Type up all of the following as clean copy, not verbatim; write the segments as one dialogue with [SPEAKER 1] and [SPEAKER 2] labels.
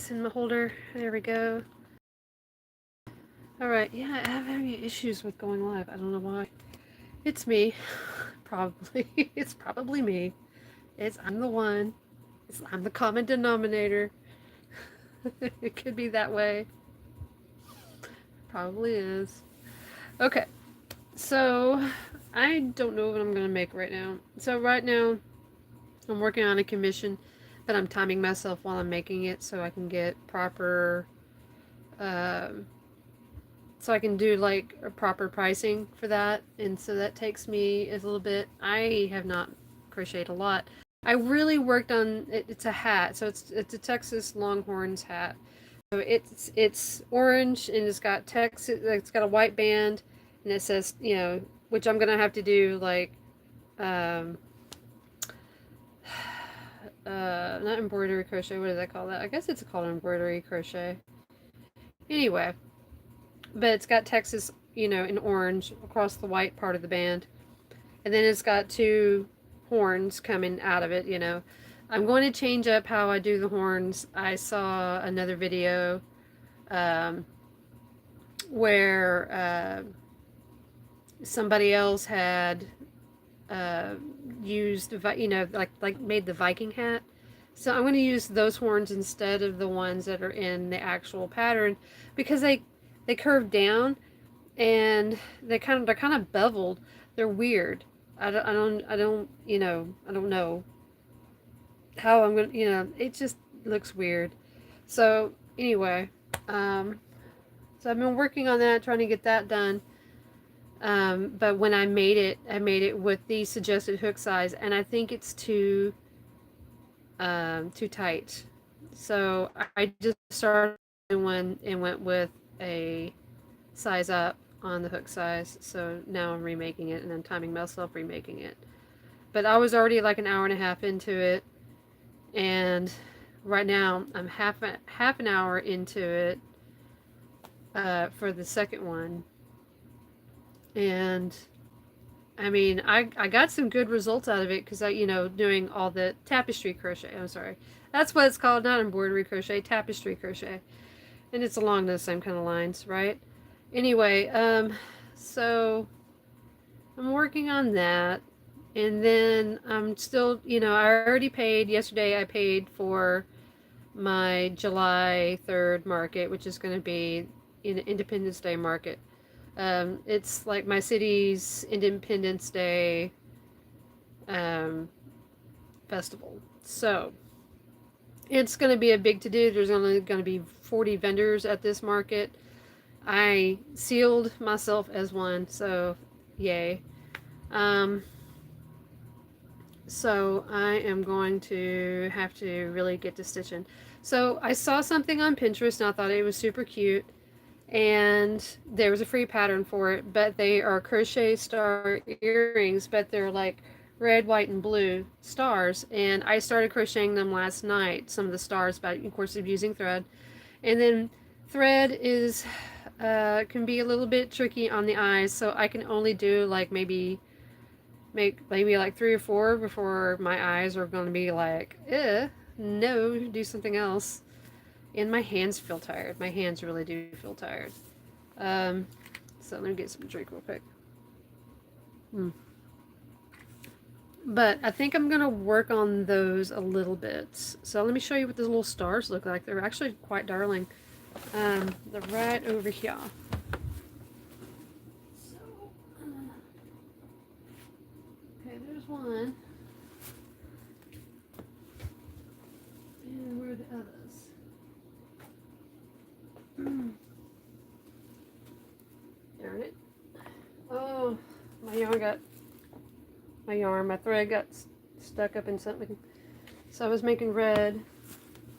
[SPEAKER 1] this in the holder. There we go. Alright, yeah, I have any issues with going live. I don't know why. It's me. Probably. It's probably me. I'm the one. I'm the common denominator. It could be that way. Probably is. Okay. So, I don't know what I'm going to make right now. So right now, I'm working on a commission, but I'm timing myself while I'm making it so I can get proper, so I can do like a proper pricing for that. And so that takes me a little bit. I have not crocheted a lot. I really worked on it. It's a hat, so it's a Texas Longhorns hat. So it's orange and it's got text. It's got a white band, and it says, you know, which I'm gonna have to do like, um, not embroidery crochet. What do they call that? I guess it's called embroidery crochet. Anyway, but it's got Texas, you know, in orange across the white part of the band, and then it's got two horns coming out of it. You know, I'm going to change up how I do the horns. I saw another video um, where somebody else had uh, used, you know, like made the Viking hat. So I'm going to use those horns instead of the ones that are in the actual pattern because they curve down and they're kind of beveled. They're weird. You know, I don't know how I'm going to, you know, it just looks weird. So anyway, um, so I've been working on that, trying to get that done. But when I made it with the suggested hook size, and I think it's too tight. So I just started one and went with a size up on the hook size. So now I'm remaking it and I'm timing myself remaking it. But I was already like an hour and a half into it, and right now I'm half an hour into it for the second one, and I mean, I got some good results out of it because you know, doing all the tapestry crochet. I'm sorry. That's what it's called, not embroidery crochet, tapestry crochet. And it's along those same kind of lines, right? Anyway, so I'm working on that. And then I'm still, you know, I already paid, yesterday I paid for my July 3rd market, which is going to be in Independence Day market. It's like my city's Independence Day um, festival. So it's going to be a big to do. There's only going to be 40 vendors at this market. I sealed myself as one, so yay. Um, so I am going to have to really get to stitching. So I saw something on Pinterest and I thought it was super cute. And there was a free pattern for it, but they are crochet star earrings, but they're like red, white, and blue stars. And I started crocheting them last night, some of the stars, but of course of using thread. And then thread is can be a little bit tricky on the eyes, so I can only do like maybe like 3 or 4 before my eyes are going to be like, no, do something else. And my hands feel tired. My hands really do feel tired. So let me get some drink real quick. But I think I'm going to work on those a little bit. So let me show you what those little stars look like. They're actually quite darling. They're right over here. So, okay, there's one. And where are the others? Darn it. Oh, my thread got stuck up in something. So I was making red.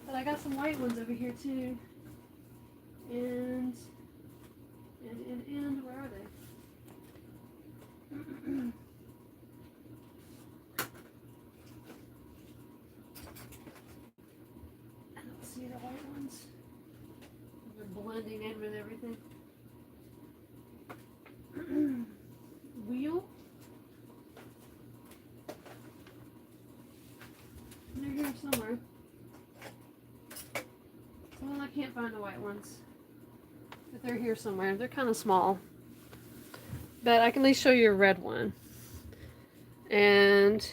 [SPEAKER 1] But I got some white ones over here too. And where are they? I don't see the white ones. They're blending in with everything. Wheel. They're here somewhere. So can't find the white ones. But they're here somewhere. They're kind of small. But I can at least show you a red one. And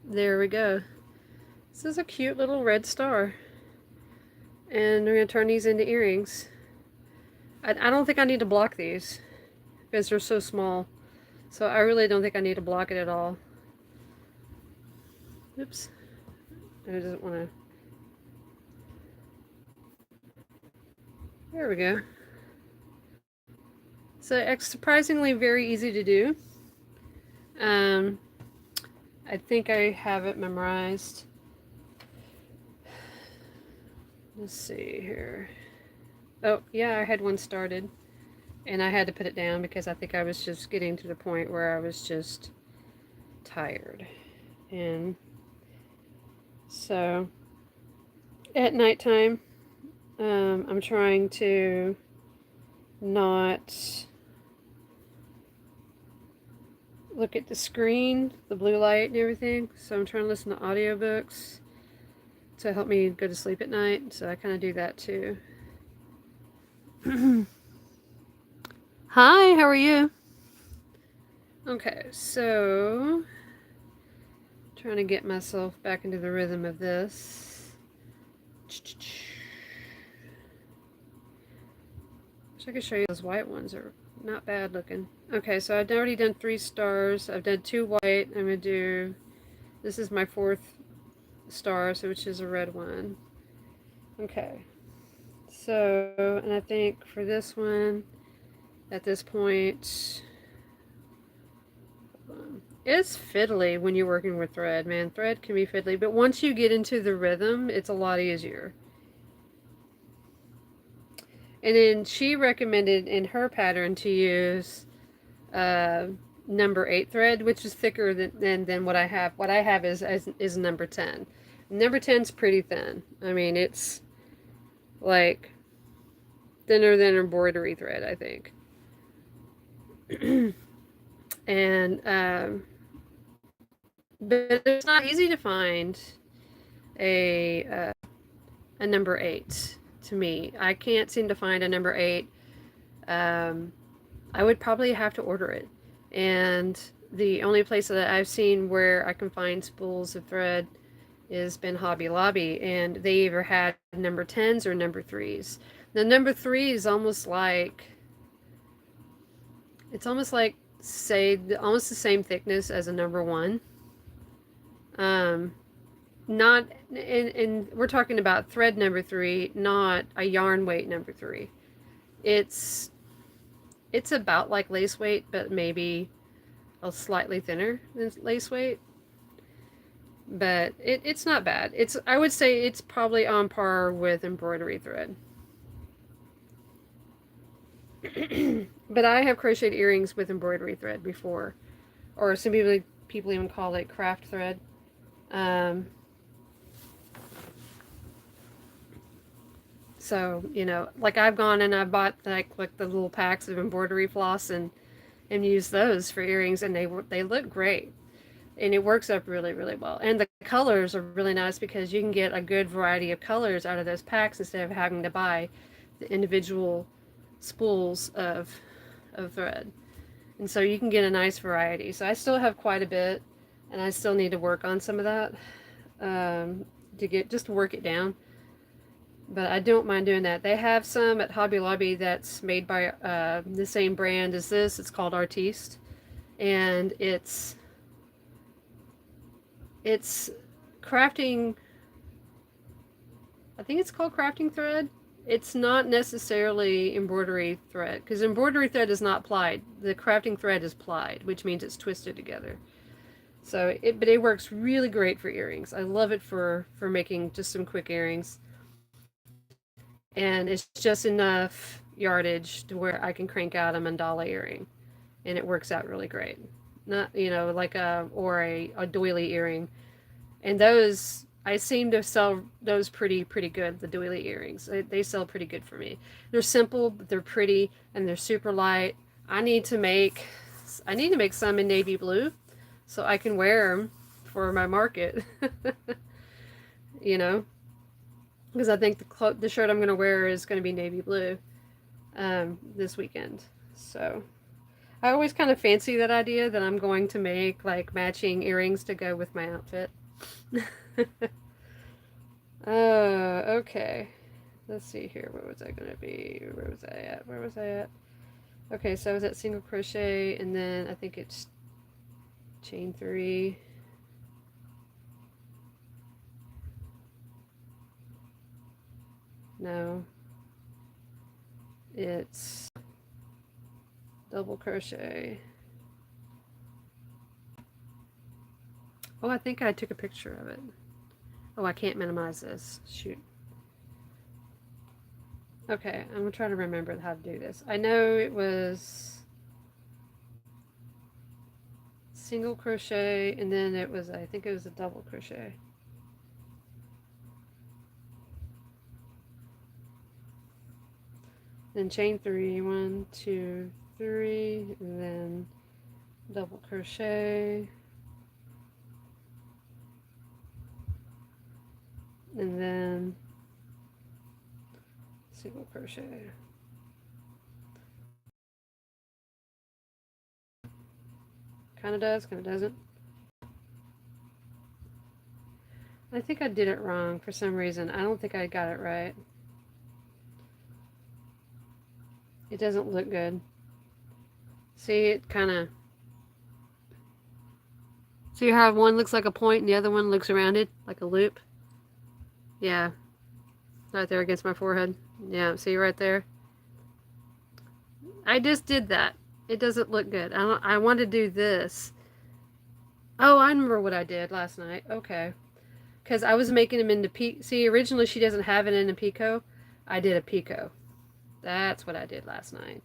[SPEAKER 1] there we go. This is a cute little red star. And we're going to turn these into earrings. I don't think I need to block these because they're so small. So I really don't think I need to block it at all. Oops. And it doesn't want to. There we go. So it's surprisingly very easy to do. I think I have it memorized. Let's see here. Oh, yeah, I had one started. And I had to put it down because I think I was just getting to the point where I was just tired. And so at nighttime, I'm trying to not look at the screen, the blue light and everything. So I'm trying to listen to audiobooks to help me go to sleep at night. So I kind of do that too. Hi, how are you? Okay, so trying to get myself back into the rhythm of this. Wish I could show you those white ones. Are not bad looking. Okay, so I've already done 3 stars. I've done 2 white. I'm gonna do, this is my 4th star, so which is a red one. Okay, so, and I think for this one, at this point, it's fiddly when you're working with thread, man. Thread can be fiddly, but once you get into the rhythm, it's a lot easier. And then she recommended in her pattern to use number 8 thread, which is thicker than what I have. What I have is number 10. Number 10 is pretty thin. I mean, it's like thinner than embroidery thread, I think. And but it's not easy to find a number 8 to me. I can't seem to find a number 8. I would probably have to order it. And the only place that I've seen where I can find spools of thread has been Hobby Lobby, and they either had number 10s or number 3s. The number 3 is almost like, it's almost like, say, almost the same thickness as a number 1. Not, and we're talking about thread number 3, not a yarn weight number 3. It's about like lace weight, but maybe a slightly thinner than lace weight. But it's not bad. I would say it's probably on par with embroidery thread. But I have crocheted earrings with embroidery thread before, or some people even call it craft thread. So, you know, like I've gone and I've bought like the little packs of embroidery floss and used those for earrings, and they look great. And it works up really, really well. And the colors are really nice because you can get a good variety of colors out of those packs instead of having to buy the individual spools of thread. And so you can get a nice variety. So I still have quite a bit, and I still need to work on some of that to work it down. But I don't mind doing that. They have some at Hobby Lobby that's made by the same brand as this. It's called Artiste, and it's crafting. I think it's called crafting thread. It's not necessarily embroidery thread, because embroidery thread is not plied. The crafting thread is plied, which means it's twisted together. So but it works really great for earrings. I love it for making just some quick earrings. And it's just enough yardage to where I can crank out a mandala earring, and it works out really great. Not, you know, like a doily earring. And those, I seem to sell those pretty good, the doily earrings. They sell pretty good for me. They're simple, but they're pretty, and they're super light. I need to make some in navy blue so I can wear them for my market. You know, because I think the shirt I'm going to wear is going to be navy blue this weekend. So I always kind of fancy that idea that I'm going to make like matching earrings to go with my outfit. Okay. Let's see here. What was I going to be? Where was I at? Where was I at? Okay, so I was at single crochet, and then I think it's chain 3. No. It's double crochet. Oh, I think I took a picture of it. Oh, I can't minimize this. Shoot. Okay, I'm gonna try to remember how to do this. I know it was single crochet, and then it was, I think it was a double crochet. Then chain 3, 1, 2, 3, and then double crochet, and then single crochet. Kind of does, kind of doesn't. I think I did it wrong for some reason. I don't think I got it right. It doesn't look good. See, it kind of... See how one looks like a point and the other one looks rounded, like a loop? Yeah. Right there against my forehead. Yeah, see right there? I just did that. It doesn't look good. I want to do this. Oh, I remember what I did last night. Okay. Because I was making them into picot. See, originally she doesn't have it in a picot. I did a picot. That's what I did last night.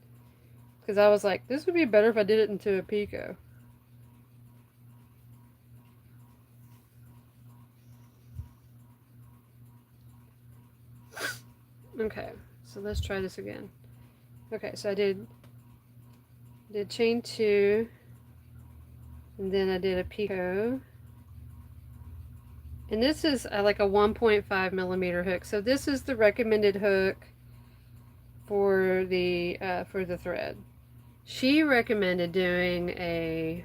[SPEAKER 1] Because I was like, this would be better if I did it into a picot. Okay, so let's try this again. Okay, so I did chain 2, and then I did a picot. And this is like a 1.5 millimeter hook. So this is the recommended hook for the thread. She recommended doing a,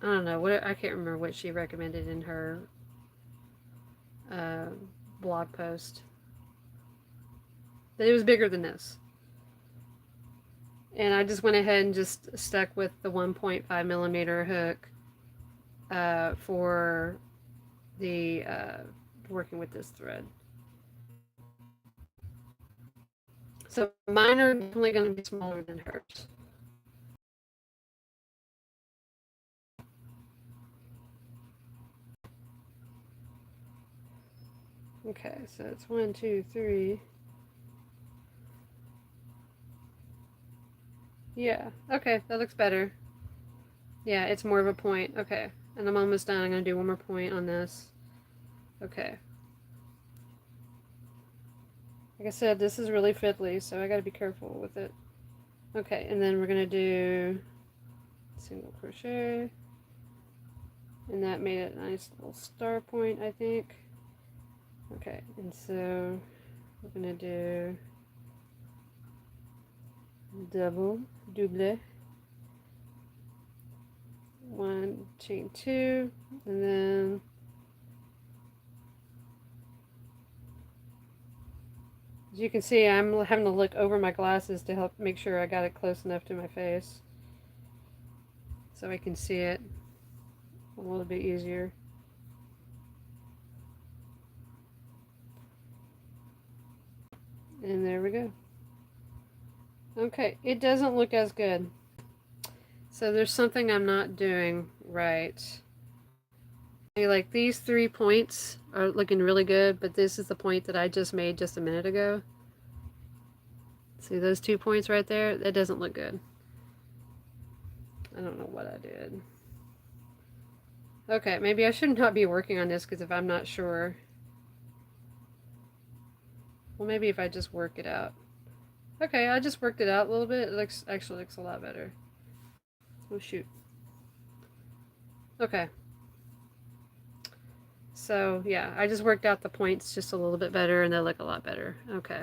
[SPEAKER 1] I don't know what, I can't remember what she recommended in her blog post. But it was bigger than this. And I just went ahead and just stuck with the 1.5 millimeter hook for the working with this thread. So mine are definitely going to be smaller than hers. Okay, so it's 1, 2, 3. Yeah, okay, that looks better. Yeah, it's more of a point. Okay, and I'm almost done. I'm going to do one more point on this. Okay. Like I said, this is really fiddly, so I got to be careful with it. Okay, and then we're going to do single crochet. And that made it a nice little star point, I think. Okay, and so we're going to do double, 1, chain 2, and then as you can see, I'm having to look over my glasses to help make sure I got it close enough to my face so I can see it a little bit easier. And there we go. Okay, it doesn't look as good. So there's something I'm not doing right. Like these 3 points are looking really good, but this is the point that I just made just a minute ago. See those 2 points right there? That doesn't look good. I don't know what I did. Okay, maybe I should not be working on this because if I'm not sure. Well, maybe if I just work it out. Okay, I just worked it out a little bit. It actually looks a lot better. Oh shoot. Okay. So yeah, I just worked out the points just a little bit better and they look a lot better. Okay.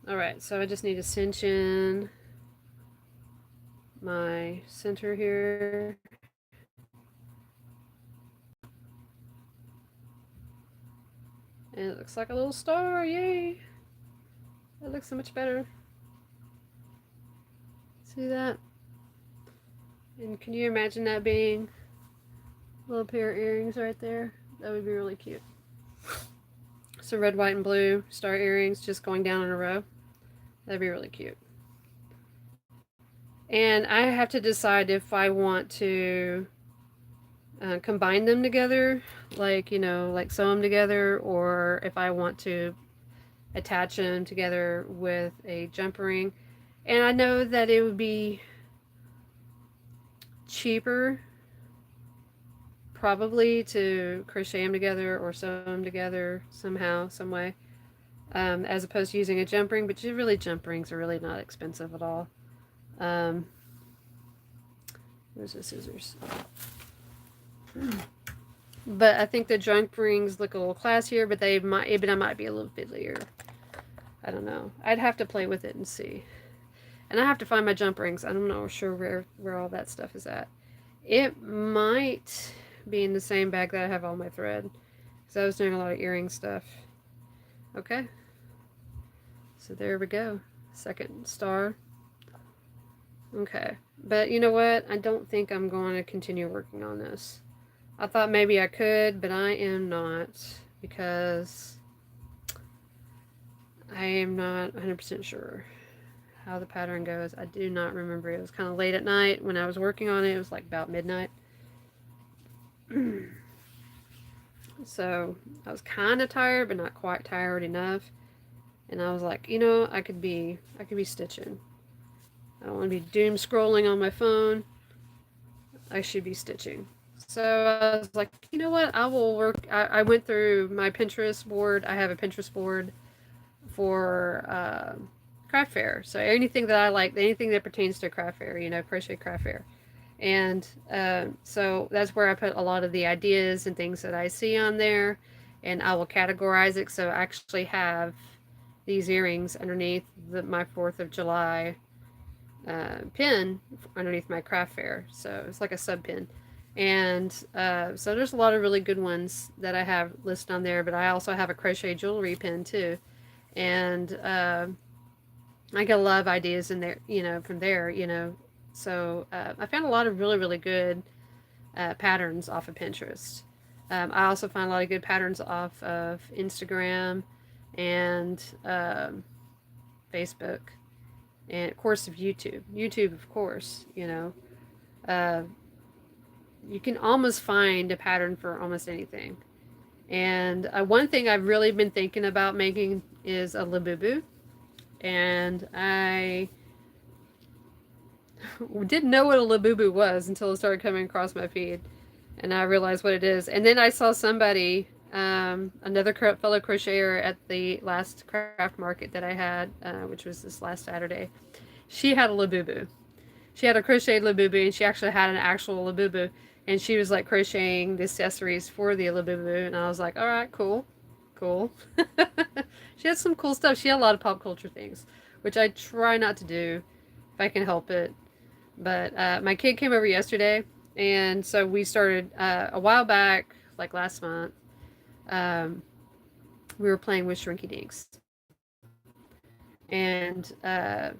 [SPEAKER 1] Alright, so I just need to cinch in my center here. And it looks like a little star, yay! That looks so much better. See that? And can you imagine that being a little pair of earrings right there? That would be really cute. So red, white, and blue star earrings just going down in a row. That'd be really cute. And I have to decide if I want to combine them together, like, you know, like sew them together, or if I want to attach them together with a jump ring. And I know that it would be cheaper probably to crochet them together or sew them together somehow, some way, as opposed to using a jump ring. But really, jump rings are really not expensive at all. Where's the scissors? But I think the jump rings look a little classier, but they might be a little fiddlier. I don't know. I'd have to play with it and see. And I have to find my jump rings. I'm not sure where all that stuff is at. It might be in the same bag that I have all my thread, because I was doing a lot of earring stuff. Okay. So there we go. Second star. Okay. But you know what? I don't think I'm going to continue working on this. I thought maybe I could, but I am not, because I am not 100% sure how the pattern goes. I do not remember. It was kind of late at night when I was working on it. It was like about midnight. So I was kind of tired, but not quite tired enough. And I was like, you know, I could be stitching. I don't want to be doom scrolling on my phone. I should be stitching. So I was like, you know what? I will work. I went through my Pinterest board. I have a Pinterest board for craft fair. So anything that I like, anything that pertains to craft fair, you know, crochet craft fair. And so that's where I put a lot of the ideas and things that I see on there, and I will categorize it. So I actually have these earrings underneath my 4th of July pin underneath my craft fair. So it's like a sub pin. And so there's a lot of really good ones that I have listed on there, but I also have a crochet jewelry pin too. And I get a lot of ideas in there, you know, from there, you know. So I found a lot of really, really good patterns off of Pinterest. I also find a lot of good patterns off of Instagram and Facebook, and of course of YouTube. YouTube, of course, you know. You can almost find a pattern for almost anything. And one thing I've really been thinking about making is a labubu. And I didn't know what a labubu was until it started coming across my feed. And I realized what it is. And then I saw somebody, another fellow crocheter at the last craft market that I had, which was this last Saturday. She had a labubu. She had a crocheted labubu, and she actually had an actual labubu. And she was like crocheting the accessories for the labubu. And I was like, all right, cool. Cool. She had some cool stuff. She had a lot of pop culture things, which I try not to do if I can help it. But my kid came over yesterday, and so we started a while back, like last month. We were playing with Shrinky Dinks, and they're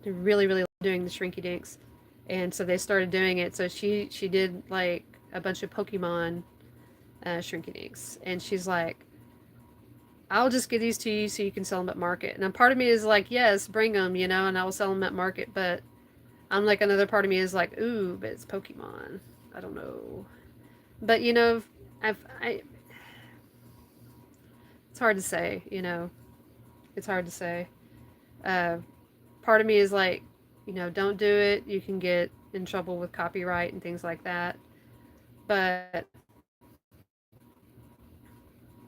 [SPEAKER 1] really, really doing the Shrinky Dinks, and so they started doing it. So she did like a bunch of Pokemon Shrinky Dinks, and she's like, I'll just give these to you so you can sell them at market. And part of me is like, yes, bring them, you know, and I will sell them at market. But I'm like, another part of me is like, ooh, but it's Pokemon. I don't know. But, you know, it's hard to say, you know. It's hard to say. Part of me is like, you know, don't do it. You can get in trouble with copyright and things like that. But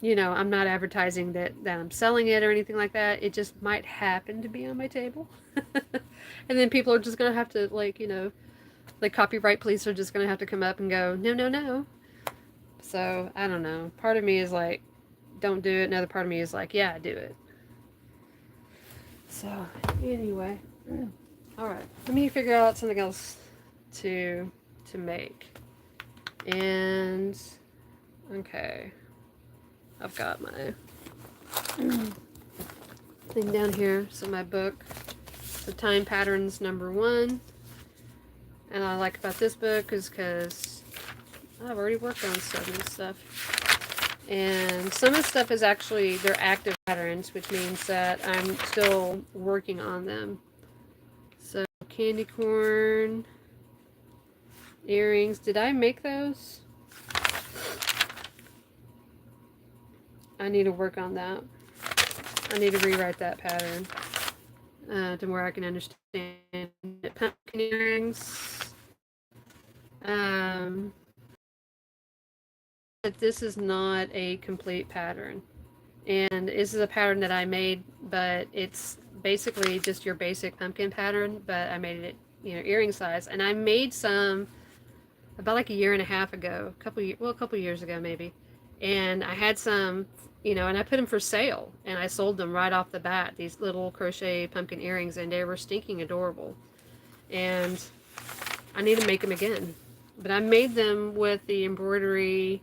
[SPEAKER 1] you know, I'm not advertising that I'm selling it or anything like that. It just might happen to be on my table. And then people are just going to have to, like, you know, like copyright police are just going to have to come up and go, no, no, no. So I don't know. Part of me is like, don't do it. Another part of me is like, yeah, do it. So anyway, all right. Let me figure out something else to make. And okay, I've got my thing down here. So my book, the Time Patterns #1. And I like about this book is because I've already worked on some of this stuff. And some of the stuff is actually, they're active patterns, which means that I'm still working on them. So candy corn, earrings. Did I make those? I need to work on that. I need to rewrite that pattern to where I can understand it. Pumpkin earrings. But this is not a complete pattern. And this is a pattern that I made, but it's basically just your basic pumpkin pattern, but I made it, earring size. And I made some about like a year and a half ago, a couple years ago maybe. And I had some, and I put them for sale, and I sold them right off the bat, these little crochet pumpkin earrings, and they were stinking adorable. And I need to make them again. But I made them with the embroidery,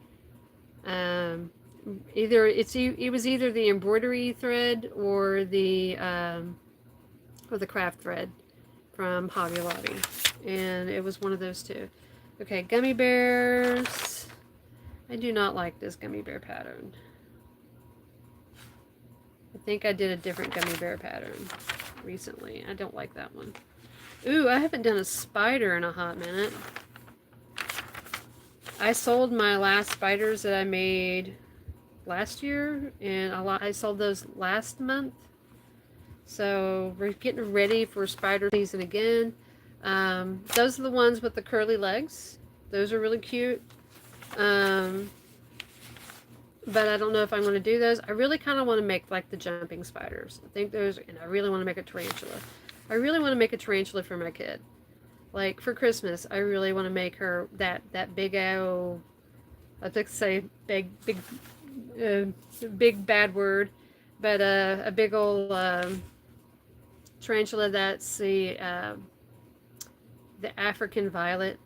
[SPEAKER 1] it was either the embroidery thread or the craft thread from Hobby Lobby, and it was one of those two. Okay, gummy bears. I do not like this gummy bear pattern. I think I did a different gummy bear pattern recently. I don't like that one. Ooh, I haven't done a spider in a hot minute. I sold my last spiders that I made last year, and I sold those last month. So we're getting ready for spider season again. Those are the ones with the curly legs. Those are really cute. But I don't know if I'm going to do those. I really kind of want to make like the jumping spiders. I think those, and I really want to make a tarantula. I really want to make a tarantula for my kid. Like for Christmas, I really want to make her that big old, I'd like to say big bad word, but a big old tarantula that's the African violet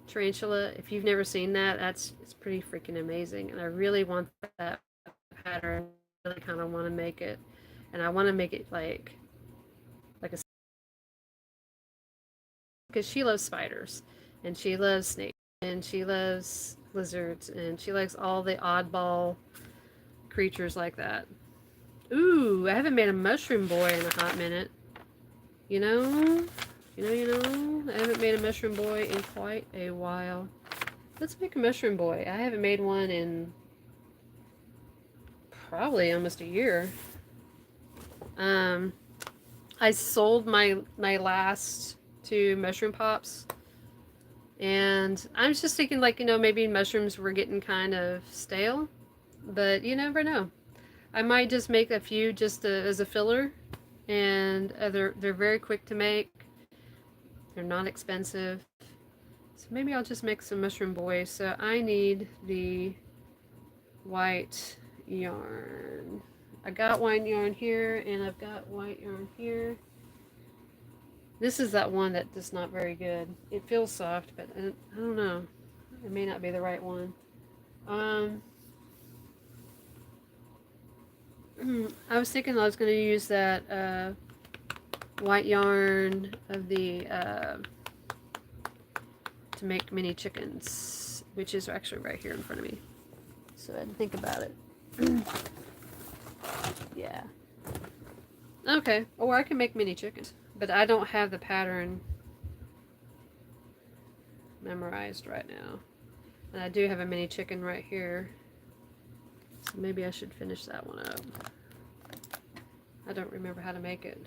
[SPEAKER 1] tarantula. If you've never seen that, it's pretty freaking amazing, and I really want that pattern. I really kind of want to make it, and I want to make it like a, because she loves spiders, and she loves snakes, and she loves lizards, and she likes all the oddball creatures like that. Ooh, I haven't made a mushroom boy in a hot minute. You know, I haven't made a mushroom boy in quite a while. Let's make a mushroom boy. I haven't made one in probably almost a year. I sold my last 2 mushroom pops, and I was just thinking, like, maybe mushrooms were getting kind of stale, but you never know. I might just make a few just as a filler, and they're very quick to make. They're not expensive, so maybe I'll just make some mushroom boys. So I need the white yarn. I got white yarn here, and I've got white yarn here. This is that one that is not very good. It feels soft, but I don't know. It may not be the right one. I was thinking I was going to use that white yarn of the to make mini chickens, which is actually right here in front of me. So I had to think about it. Yeah. Okay. Or I can make mini chickens, but I don't have the pattern memorized right now. And I do have a mini chicken right here. So maybe I should finish that one up. I don't remember how to make it.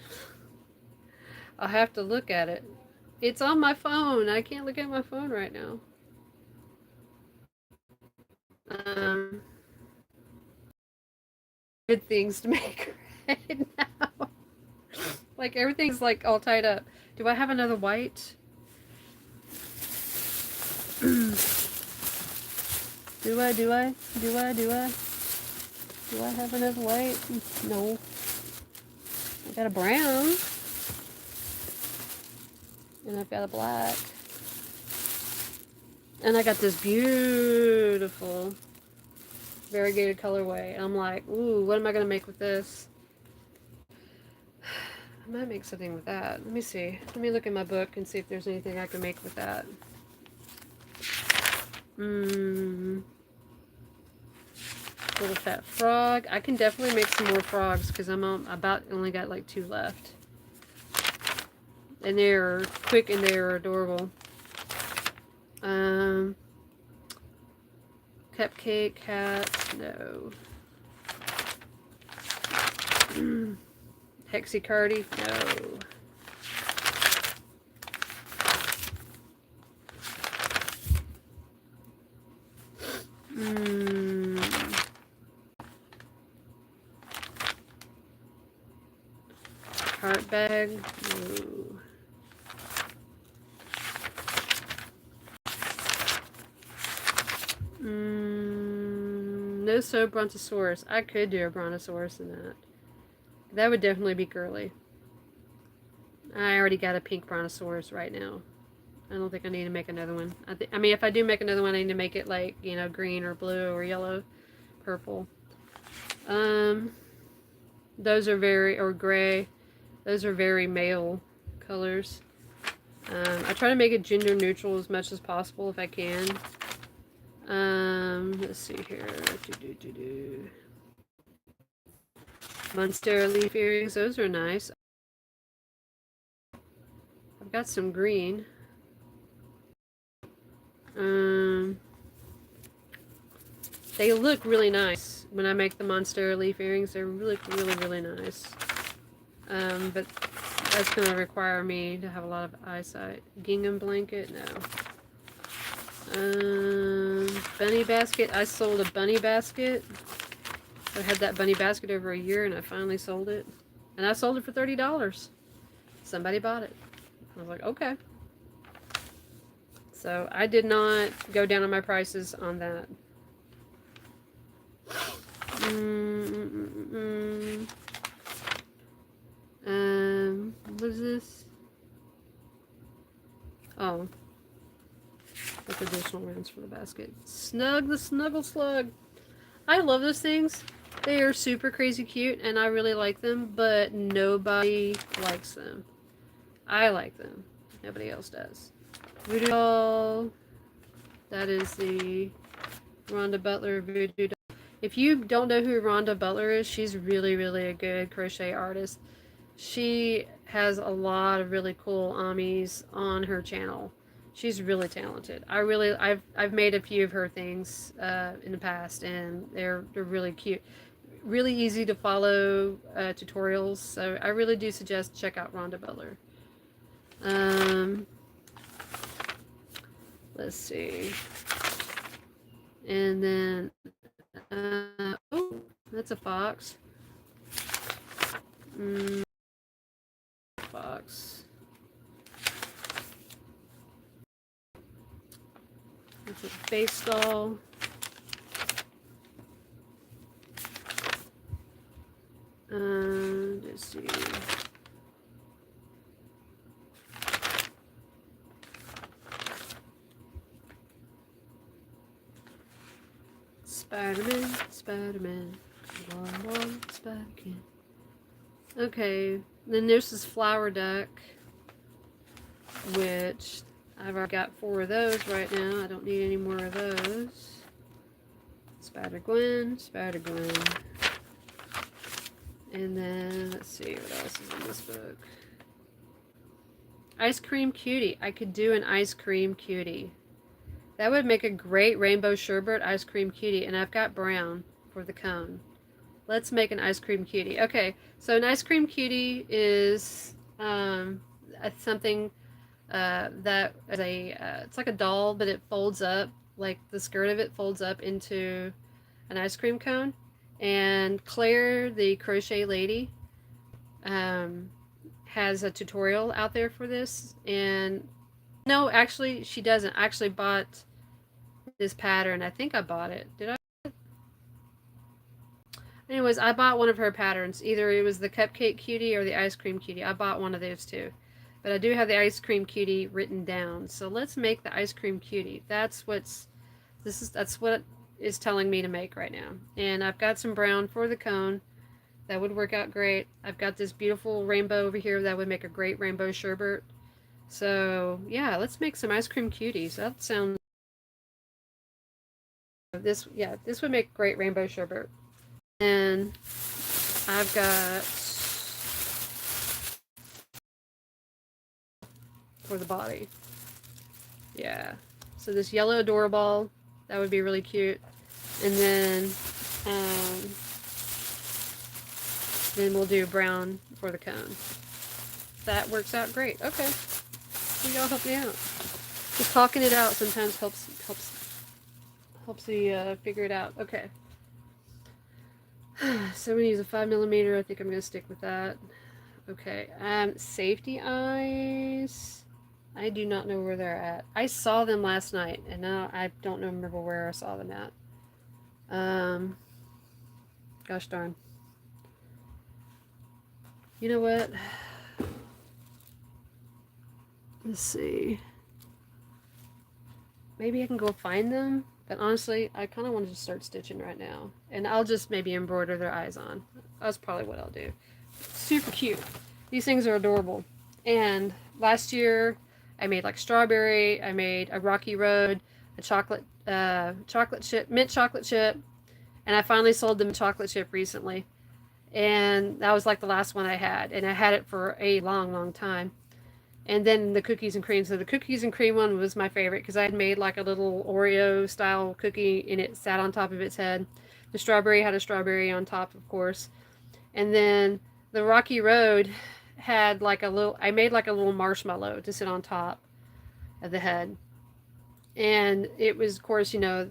[SPEAKER 1] I'll have to look at it. It's on my phone. I can't look at my phone right now. Good things to make right now. Like everything's like all tied up. Do I have another white? Do I have enough white? No. I got a brown. And I've got a black. And I got this beautiful variegated colorway. And I'm like, ooh, what am I going to make with this? I might make something with that. Let me see. Let me look in my book and see if there's anything I can make with that. Little fat frog. I can definitely make some more frogs because I'm about only got like 2 left. And they're quick and they're adorable. Cupcake hat. No. Hexicardy. No. Heart bag. No. No sew brontosaurus. I could do a brontosaurus in that. That would definitely be girly. I already got a pink brontosaurus right now. I don't think I need to make another one. I mean, if I do make another one, I need to make it like, you know, green or blue or yellow, purple. Those are very, or gray. Those are very male colors. I try to make it gender neutral as much as possible if I can. Let's see here. Monstera leaf earrings. Those are nice. I've got some green. They look really nice when I make the Monstera leaf earrings. They look really nice. But that's going to require me to have a lot of eyesight. Gingham blanket? No. Bunny basket. I sold a bunny basket. I had that bunny basket over a year and I finally sold it. And I sold it for $30. Somebody bought it. I was like, okay. So I did not go down on my prices on that. What is this? Oh. Like additional rounds for the basket. Snug the Snuggle Slug. I love those things. They are super crazy cute and I really like them, but nobody likes them. I like them. Nobody else does. Voodoo doll. That is the Rhonda Butler voodoo doll. If you don't know who Rhonda Butler is, she's really a good crochet artist. She has a lot of really cool amis on her channel. She's really talented. I've made a few of her things in the past, and they're really cute, really easy to follow tutorials. So I really do suggest check out Rhonda Butler. Let's see, and then oh, that's a fox. Fox. That's a face doll. Let's see. Spider-Man. One, Spider-Man. Okay, then there's this flower duck, which I've already got 4 of those right now. I don't need any more of those. Spider-Gwen. And then, let's see, what else is in this book? Ice Cream Cutie. I could do an Ice Cream Cutie. That would make a great rainbow sherbet ice cream cutie, and I've got brown for the cone. Let's make an ice cream cutie. Okay, so an ice cream cutie is something that is it's like a doll, but it folds up, like the skirt of it folds up into an ice cream cone. And Claire, the crochet lady, has a tutorial out there for this. And no, actually, she doesn't. I actually bought this pattern. I think I bought it. Did I? Anyways, I bought one of her patterns. Either it was the Cupcake Cutie or the Ice Cream Cutie. I bought one of those two. But I do have the Ice Cream Cutie written down. So let's make the Ice Cream Cutie. That's what is telling me to make right now. And I've got some brown for the cone. That would work out great. I've got this beautiful rainbow over here that would make a great rainbow sherbet. So yeah, let's make some ice cream cuties. That sounds this would make great rainbow sherbet. And I've got for the body. Yeah. So this yellow adorable, that would be really cute. And then we'll do brown for the cone. That works out great. Okay. So y'all help me out. Just talking it out sometimes helps you figure it out. Okay. So I'm gonna use a 5mm. I think I'm gonna stick with that. Okay. Safety eyes. I do not know where they're at. I saw them last night, and now I don't remember where I saw them at. Gosh darn. You know what? Let's see. Maybe I can go find them. But honestly, I kind of want to just start stitching right now. And I'll just maybe embroider their eyes on. That's probably what I'll do. Super cute. These things are adorable. And last year, I made like strawberry. I made a rocky road, a chocolate chip, mint chocolate chip. And I finally sold them chocolate chip recently. And that was like the last one I had. And I had it for a long, long time. And then the cookies and cream. So the cookies and cream one was my favorite because I had made like a little Oreo style cookie and it sat on top of its head. The strawberry had a strawberry on top, of course. And then the Rocky Road had like I made like a little marshmallow to sit on top of the head. And it was, of course, the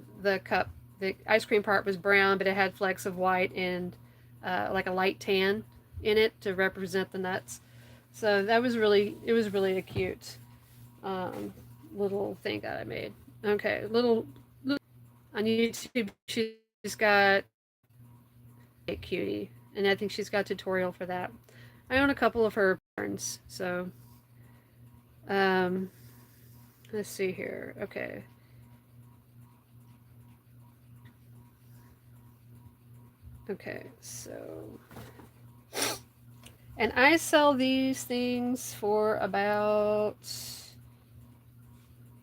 [SPEAKER 1] ice cream part was brown, but it had flecks of white and like a light tan in it to represent the nuts. So it was really a cute little thing that I made. Okay, little on YouTube, she's got a cutie, and I think she's got a tutorial for that. I own a couple of her patterns, so let's see here. Okay. Okay, so and I sell these things for about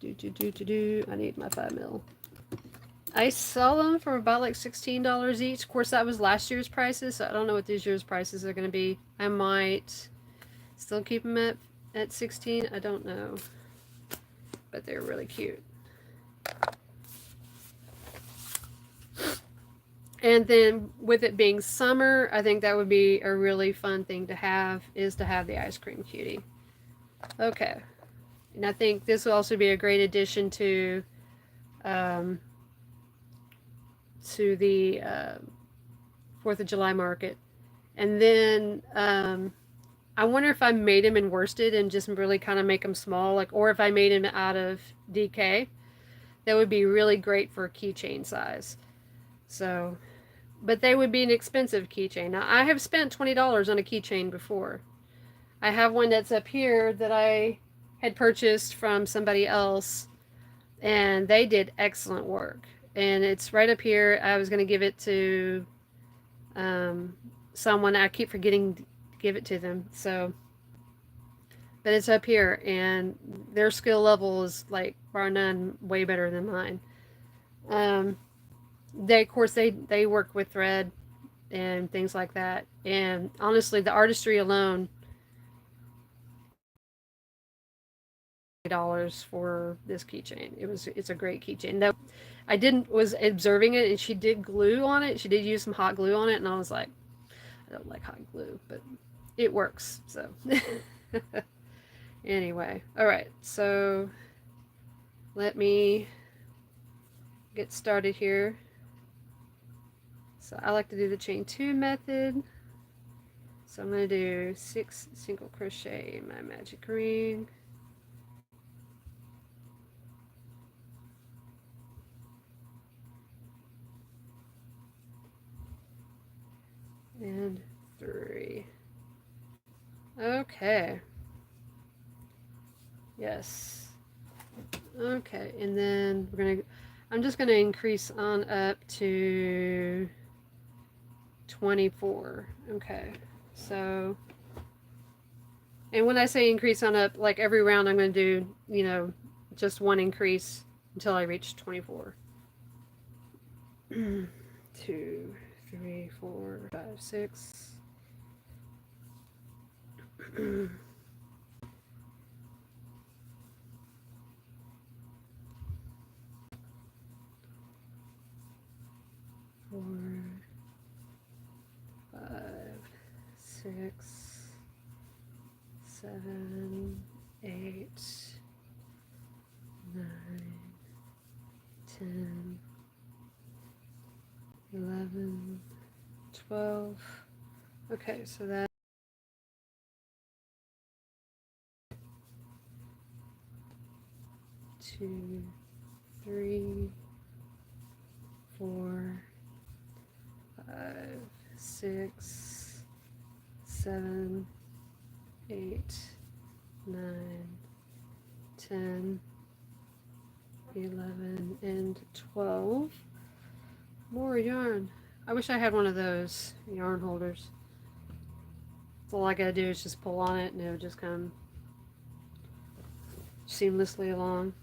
[SPEAKER 1] I need my 5mm. I sell them for about like $16 each. Of course, that was last year's prices, so I don't know what this year's prices are going to be. I might still keep them at 16. I don't know, but they're really cute. And then with it being summer, I think that would be a really fun thing to have, is to have the ice cream cutie. Okay. And I think this will also be a great addition to the 4th of July market. And then I wonder if I made them in worsted and just really kind of make them small, like, or if I made them out of DK, that would be really great for a keychain size. So, but they would be an expensive keychain. Now, I have spent $20 on a keychain before. I have one that's up here that I had purchased from somebody else, and they did excellent work. And it's right up here. I was going to give it to someone. I keep forgetting to give it to them. So, but it's up here, and their skill level is, like, bar none, way better than mine. They, of course, they work with thread and things like that. And honestly, the artistry alone, $dollars for this keychain. It's a great keychain. Now, I was observing it, and she did glue on it. She did use some hot glue on it, and I was like, I don't like hot glue, but it works. So anyway, all right. So let me get started here. So I like to do the chain 2 method. So I'm going to do 6 single crochet in my magic ring. Okay. Yes. Okay, and then I'm just gonna increase on up to 24. Okay, so, and when I say increase on up, like every round I'm gonna do, you know, just one increase until I reach 24. 2, 3, 4, 5, 6. 4, 5, 6, 7, 8, 9, 10, 11, 12. Okay, so that 2, 3, 4, 5, 6, 7, 8, 9, 10, 11, and 12. More yarn. I wish I had one of those yarn holders. So all I gotta do is just pull on it and it would just come seamlessly along.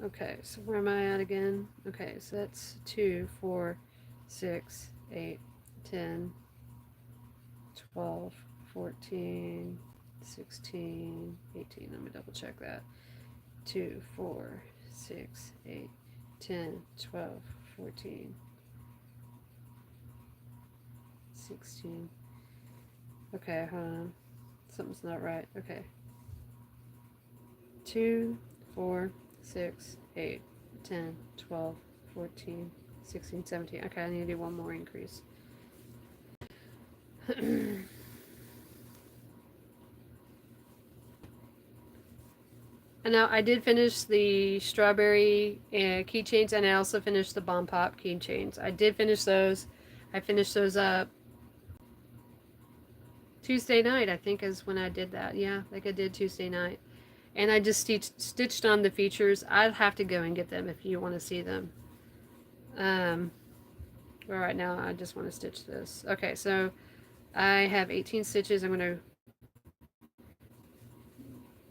[SPEAKER 1] Okay, so where am I at again? Okay, so that's 2, 4, 6, 8, 10, 12, 14, 16, 18. Let me double check that. 2, 4, 6, 8, 10, 12, 14, 16. Okay, hold on. Something's not right. Okay. 2, 4, 6, 8, 10, 12, 14, 16, 17. Okay, I need to do one more increase. And now I did finish the strawberry keychains, and I also finished the Bomb Pop keychains. I did finish those. I finished those up Tuesday night, I think, is when I did that. Yeah, like I did Tuesday night. And I just stitched on the features. I'd have to go and get them if you want to see them. But right now I just want to stitch this. Okay, so I have 18 stitches. I'm going to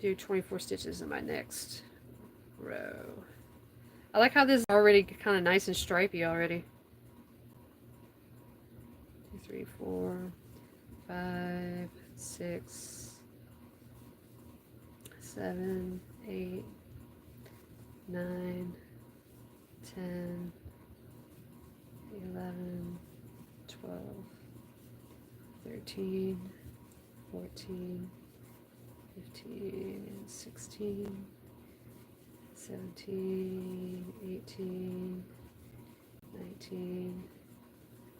[SPEAKER 1] do 24 stitches in my next row. I like how this is already kind of nice and stripy already. 2, 3, 4, 5, 6, 7, 8, 9, 10, 11, 12, 13, 14, 15, 16, 17, 18, 19,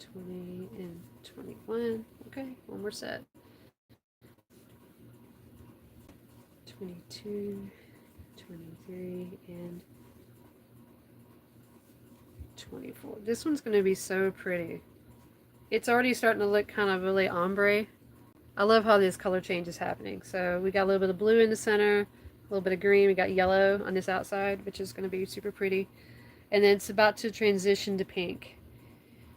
[SPEAKER 1] 20, and 21. Okay, one more set. 22, 23, and 24. This one's going to be so pretty. It's already starting to look kind of really ombre. I love how this color change is happening. So we got a little bit of blue in the center, a little bit of green. We got yellow on this outside, which is going to be super pretty. And then it's about to transition to pink.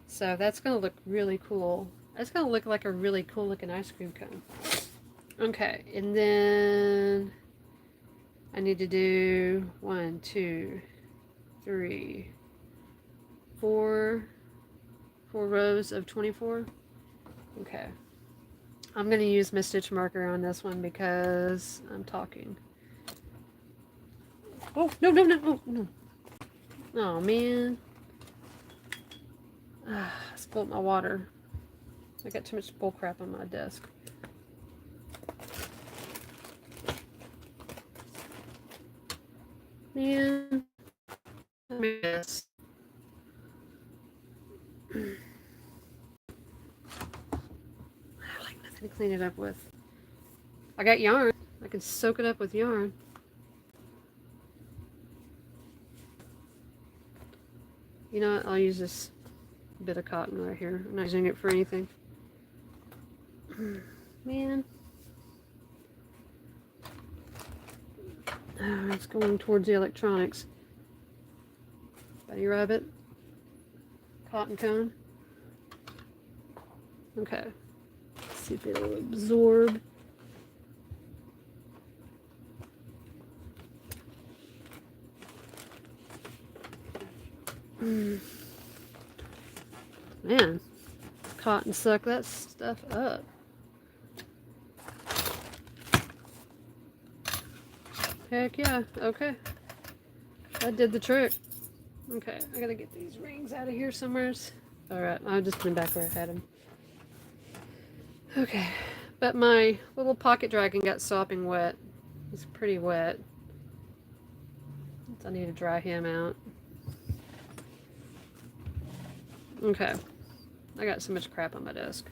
[SPEAKER 1] So that's going to look really cool. It's going to look like a really cool looking ice cream cone. Okay, and then I need to do 1, 2, 3, 4 rows of 24. Okay. I'm going to use my stitch marker on this one because I'm talking. Oh, no, no, no, oh, no. Oh, man. I spilled my water. I got too much bull crap on my desk. Man. I miss. I have like nothing to clean it up with. I got yarn. I can soak it up with yarn. You know what? I'll use this bit of cotton right here. I'm not using it for anything. Man. Oh, it's going towards the electronics. Bunny rabbit. Cotton cone. Okay. Let's see if it'll absorb. Man, cotton suck that stuff up. Heck yeah, okay. That did the trick. Okay, I gotta get these rings out of here somewhere. Alright, I'll just put them back where I had them. Okay, but my little pocket dragon got sopping wet. He's pretty wet. So I need to dry him out. Okay, I got so much crap on my desk.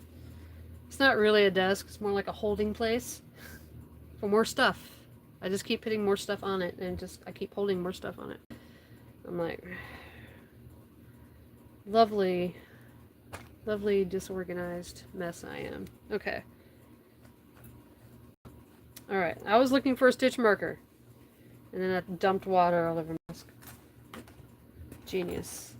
[SPEAKER 1] It's not really a desk, it's more like a holding place for more stuff. I just keep putting more stuff on it, and I keep holding more stuff on it. I'm like, lovely disorganized mess I am. Okay. Alright, I was looking for a stitch marker, and then I dumped water all over my desk. Genius.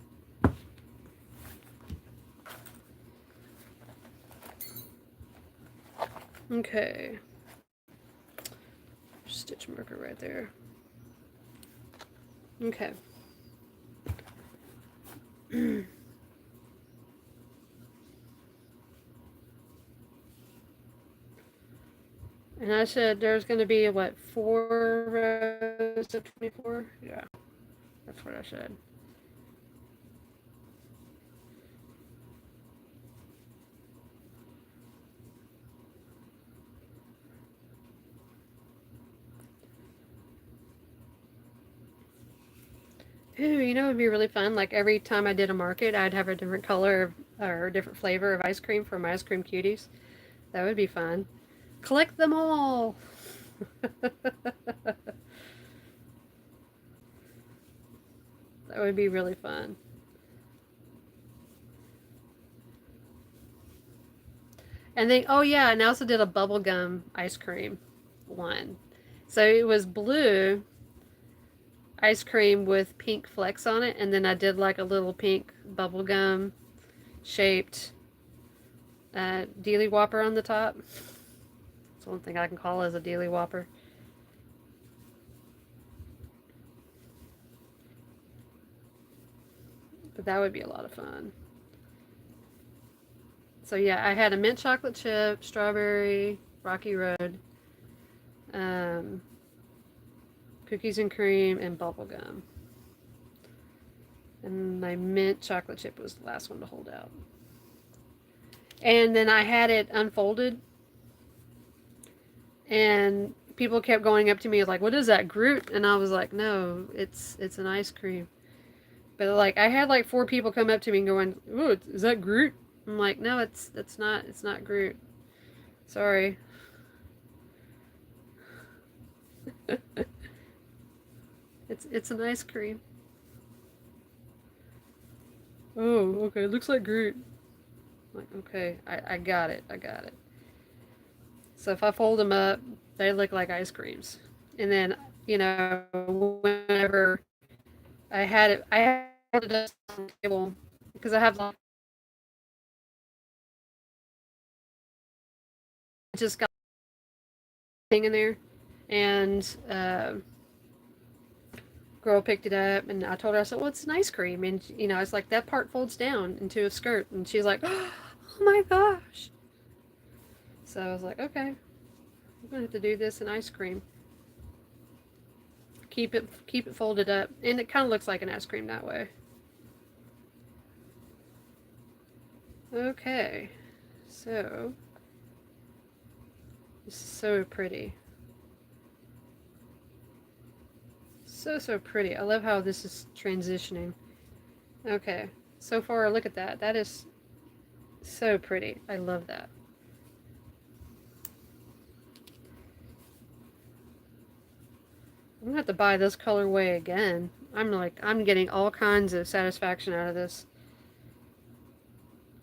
[SPEAKER 1] Okay. Stitch marker right there. Okay. And I said there's going to be, what, 4 rows of 24? Yeah, that's what I said. Ooh, you know, it would be really fun. Like every time I did a market, I'd have a different color or a different flavor of ice cream for my ice cream cuties. That would be fun. Collect them all. That would be really fun. And they, oh yeah, and I also did a bubblegum ice cream one. So it was blue ice cream with pink flecks on it, and then I did like a little pink bubblegum shaped dealy whopper on the top. That's one thing I can call as a dealy whopper. But that would be a lot of fun. So yeah, I had a mint chocolate chip, strawberry, Rocky Road, cookies and cream, and bubblegum. And my mint chocolate chip was the last one to hold out. And then I had it unfolded, and people kept going up to me like, "What is that, Groot?" And I was like, "No, it's an ice cream." But like I had like 4 people come up to me and going, "Ooh, is that Groot?" I'm like, "No, it's not Groot. Sorry." It's an ice cream. Oh, okay. It looks like Groot. I'm like, okay, I got it. I got it. So if I fold them up, they look like ice creams. And then, you know, whenever I had it on the table because I have like, just got thing in there, and girl picked it up, and I told her, I said, "Well, it's an ice cream," and you know, it's like that part folds down into a skirt, and she's like, "Oh my gosh!" So I was like, "Okay, I'm gonna have to do this in ice cream. Keep it folded up, and it kind of looks like an ice cream that way." Okay, so this is so pretty. So pretty. I love how this is transitioning. Okay, so far, look at that. That is so pretty. I love that. I'm gonna have to buy this colorway again. I'm getting all kinds of satisfaction out of this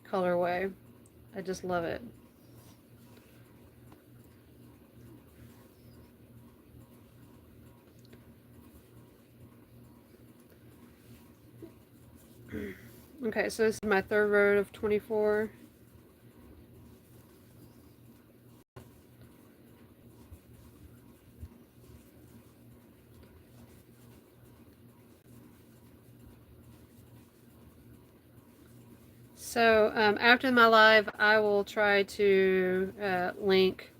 [SPEAKER 1] colorway. I just love it. Okay, so this is my third row of 24. So after my live, I will try to link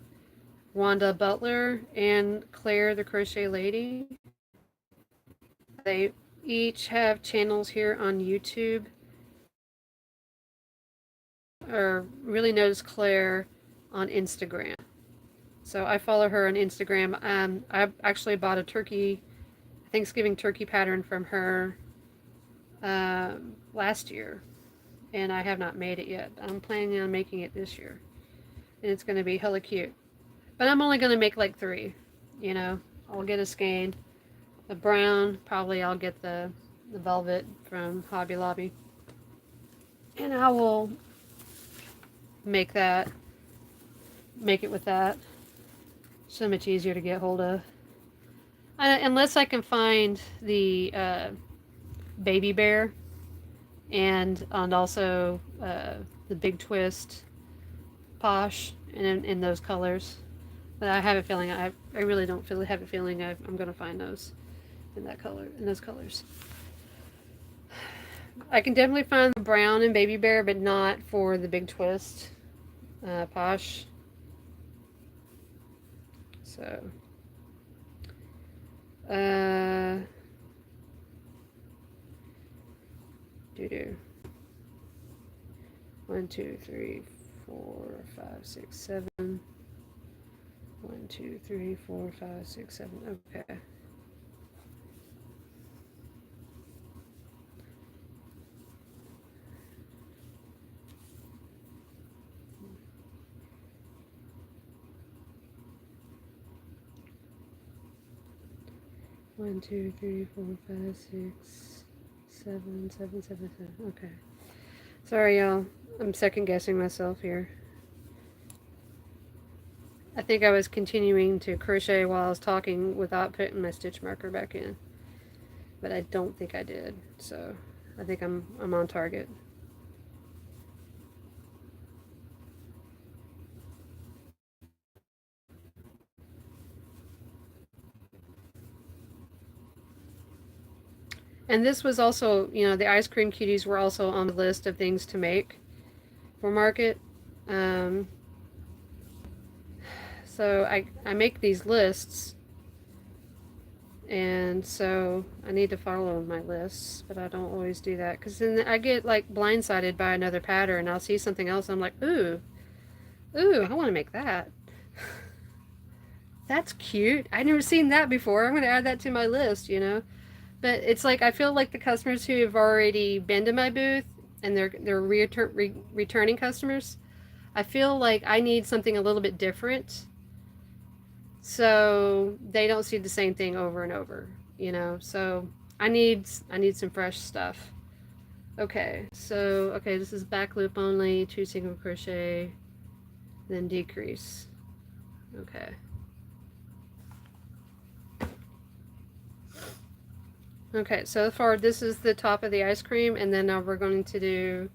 [SPEAKER 1] Wanda Butler and Claire the Crochet Lady. They each have channels here on YouTube. Or really knows Claire on Instagram. So I follow her on Instagram. I actually bought a Thanksgiving turkey pattern from her last year, and I have not made it yet. I'm planning on making it this year, and it's going to be hella cute. But I'm only going to make like 3. You know, I'll get a skein, the brown. Probably I'll get the velvet from Hobby Lobby, and I will make it with that. So much easier to get hold of. Unless I can find the baby bear and also the big twist posh in those colors. But I have a feeling I really don't have a feeling I'm going to find those in those colors. I can definitely find the brown and baby bear, but not for the big twist posh. So do 1, 2, 3, 4, 5, 6, 7. 1, 2, 3, 4, 5, 6, 7. Okay. One, 2, 3, 4, 5, 6, 7, 7, 7, 7. Okay. Sorry, y'all. I'm second guessing myself here. I think I was continuing to crochet while I was talking without putting my stitch marker back in. But I don't think I did. So I think I'm on target. And this was also, you know, the ice cream cuties were also on the list of things to make for market. So I make these lists, and so I need to follow my lists, but I don't always do that because then I get like blindsided by another pattern, and I'll see something else and I'm like, ooh, I want to make that. That's cute. I never seen that before. I'm going to add that to my list, you know. But it's like I feel like the customers who have already been to my booth and they're returning customers, I feel like I need something a little bit different, so they don't see the same thing over and over, you know. So I need some fresh stuff. Okay, so this is back loop only, 2 single crochet, then decrease. Okay. Okay, so far this is the top of the ice cream, and then now we're going to do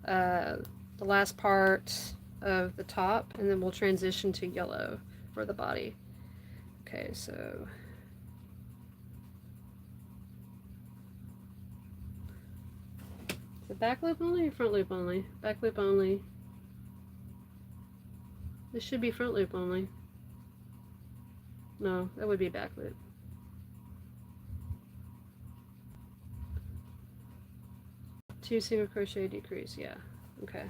[SPEAKER 1] the last part of the top, and then we'll transition to yellow for the body. Okay, so the back loop only or front loop only? Back loop only. This should be front loop only. No, that would be back loop. Two single crochet decrease, yeah. Okay.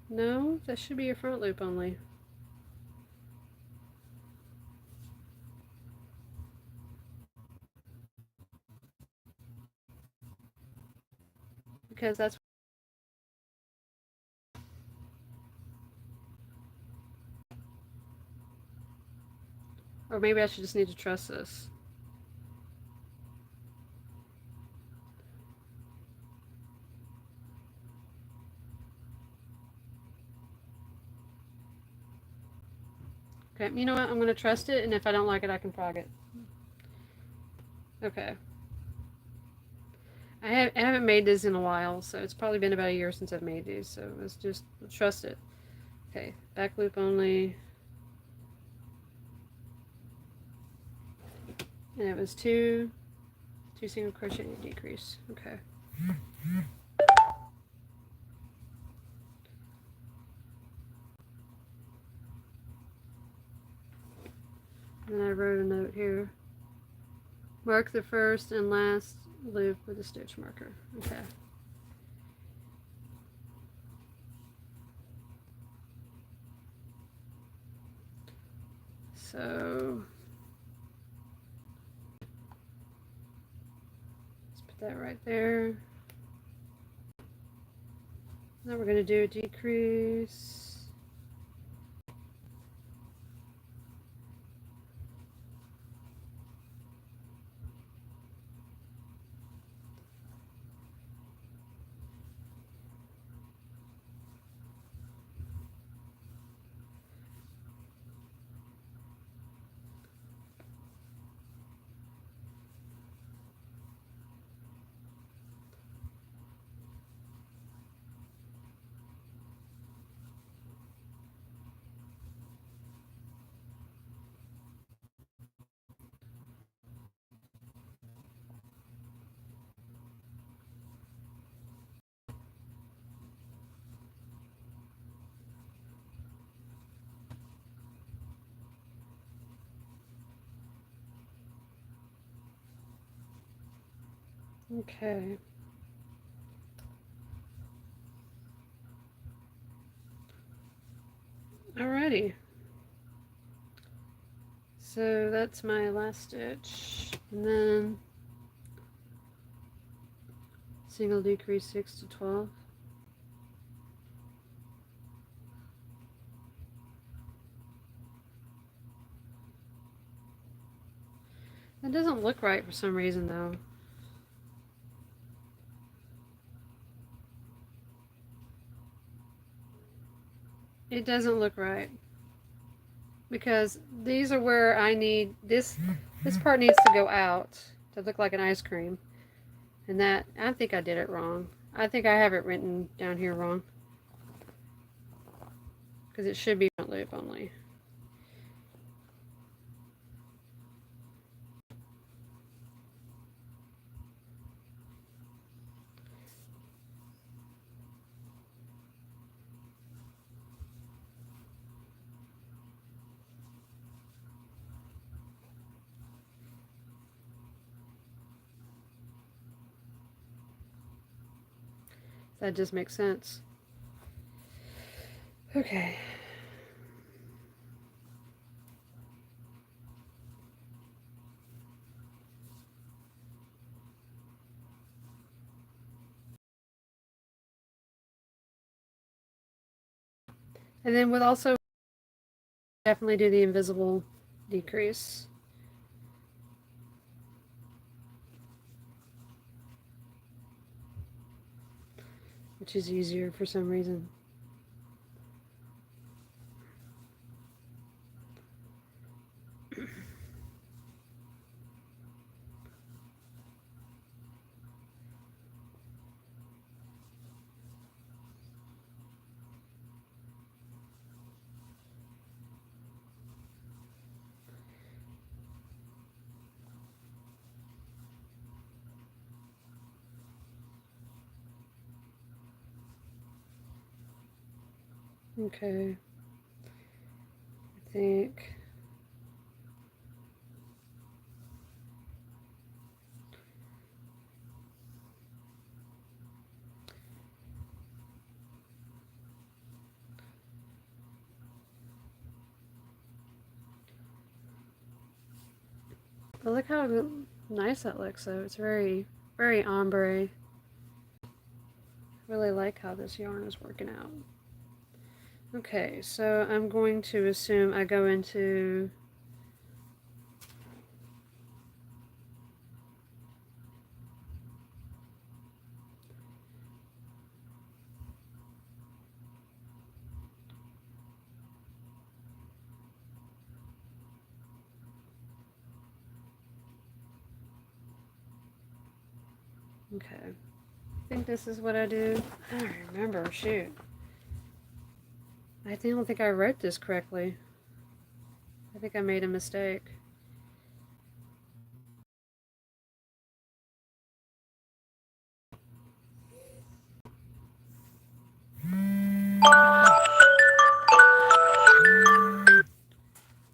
[SPEAKER 1] No, that should be a front loop only. Because that's Or maybe I should just need to trust this. Okay, you know what? I'm going to trust it, and if I don't like it, I can frog it. Okay. I haven't made this in a while, so it's probably been about a year since I've made these, so let's just trust it. Okay, back loop only. And it was two single crochet decrease. Okay. And I wrote a note here. Mark the first and last loop with a stitch marker. Okay. So let's put that right there. Now we're going to do a decrease. Okay. Alrighty. So that's my last stitch. And then single decrease 6 to 12. That doesn't look right for some reason though. It doesn't look right. Because these are where I need this part needs to go out to look like an ice cream. And that, I think I did it wrong. I think I have it written down here wrong. Because it should be front loop only. That just makes sense. Okay. And then with also definitely do the invisible decrease. Which is easier for some reason. Okay. I think but look how nice that looks though. It's very, very ombre. I really like how this yarn is working out. Okay, so I'm going to assume I go into Okay. I think this is what I do. I don't remember. Shoot. I don't think I wrote this correctly. I think I made a mistake.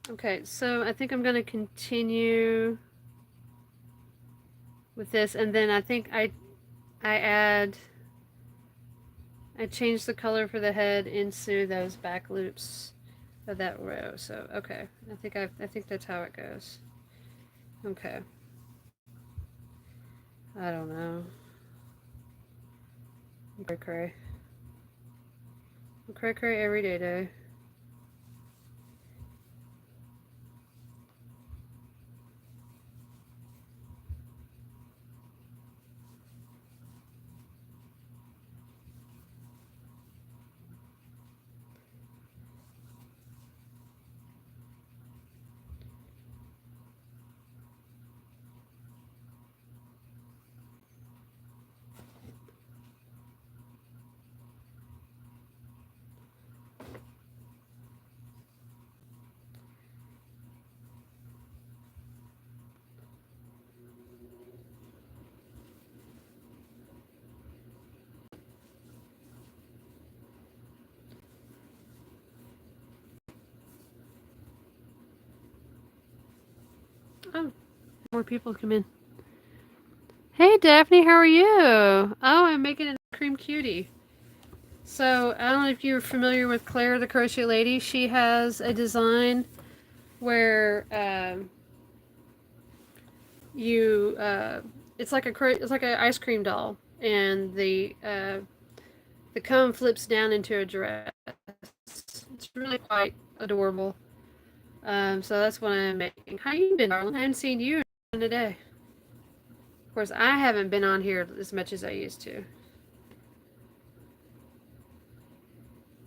[SPEAKER 1] Okay, so I think I'm going to continue with this, and then I think I change the color for the head into those back loops of that row. So okay, I think that's how it goes. Okay. I don't know. Cray cray every day. Oh, more people come in. Hey Daphne, how are you? Oh, I'm making a cream cutie. So I don't know if you're familiar with Claire the Crochet Lady. She has a design where you it's like an ice cream doll, and the cone flips down into a dress. It's really quite adorable. So that's what I'm making. How you been, darling? I haven't seen you in a day. Of course, I haven't been on here as much as I used to.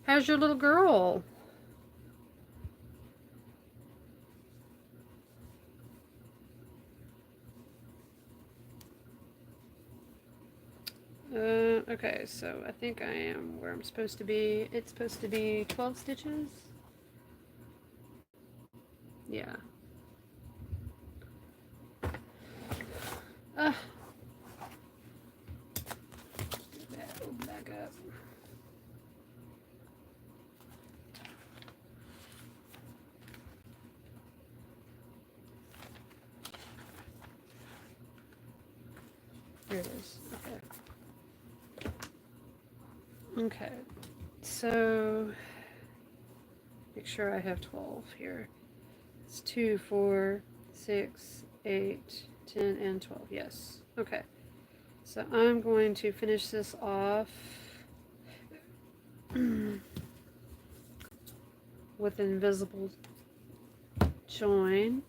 [SPEAKER 1] How's your little girl? Okay, so I think I am where I'm supposed to be. It's supposed to be 12 stitches. Yeah. Uh, back up. Here it is. Okay. Okay. So make sure I have 12 here. It's 2, 4, 6, 8, 10, and 12. Yes. Okay. So I'm going to finish this off with an invisible join.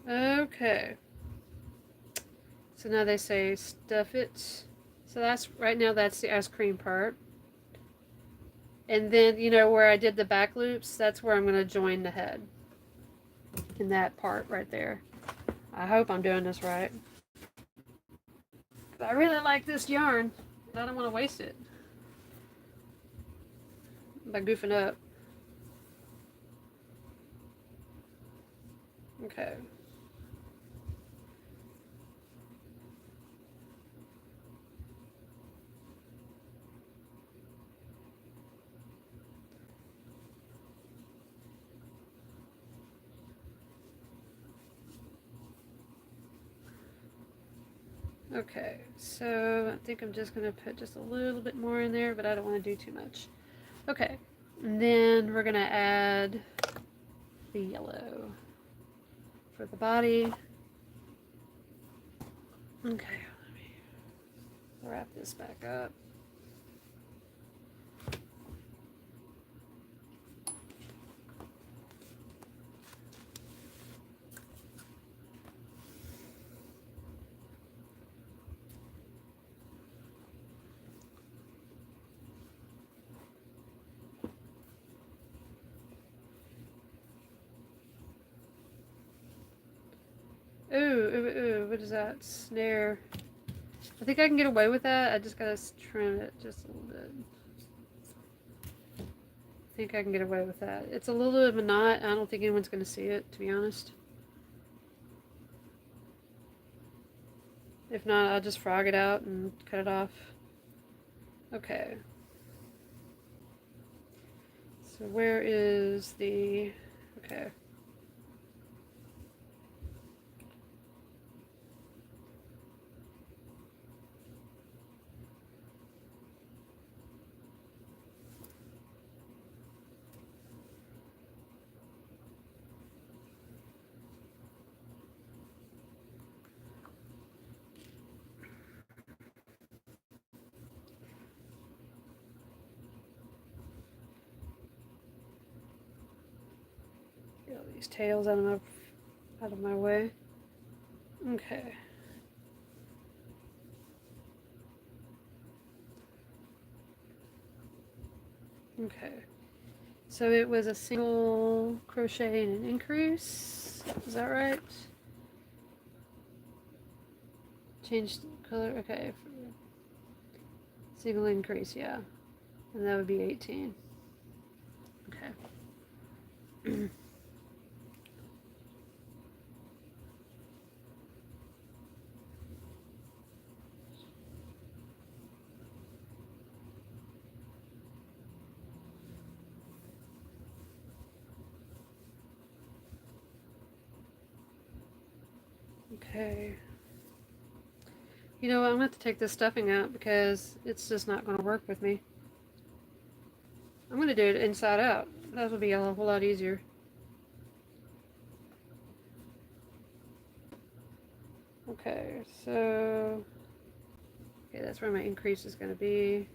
[SPEAKER 1] Okay. So now they say stuff it. So that's right now that's the ice cream part. And then, you know, where I did the back loops, that's where I'm going to join the head. In that part right there. I hope I'm doing this right. I really like this yarn. I don't want to waste it by goofing up. Okay. Okay, so I think I'm just going to put just a little bit more in there, but I don't want to do too much. Okay, and then we're going to add the yellow for the body. Okay, let me wrap this back up. Ooh, what is that? Snare. I think I can get away with that. I just gotta trim it just a little bit. I think I can get away with that. It's a little bit of a knot. I don't think anyone's gonna see it, to be honest. If not, I'll just frog it out and cut it off. Okay. So where is the... Okay. Get all these tails out of my way. Okay. Okay. So it was a single crochet and an increase. Is that right? Change color. Okay. Single increase, yeah. And that would be 18. Okay. Okay. You know what? I'm going to have to take this stuffing out because it's just not going to work with me. I'm going to do it inside out. That will be a whole lot easier. Okay, so... Okay, that's where my increase is going to be.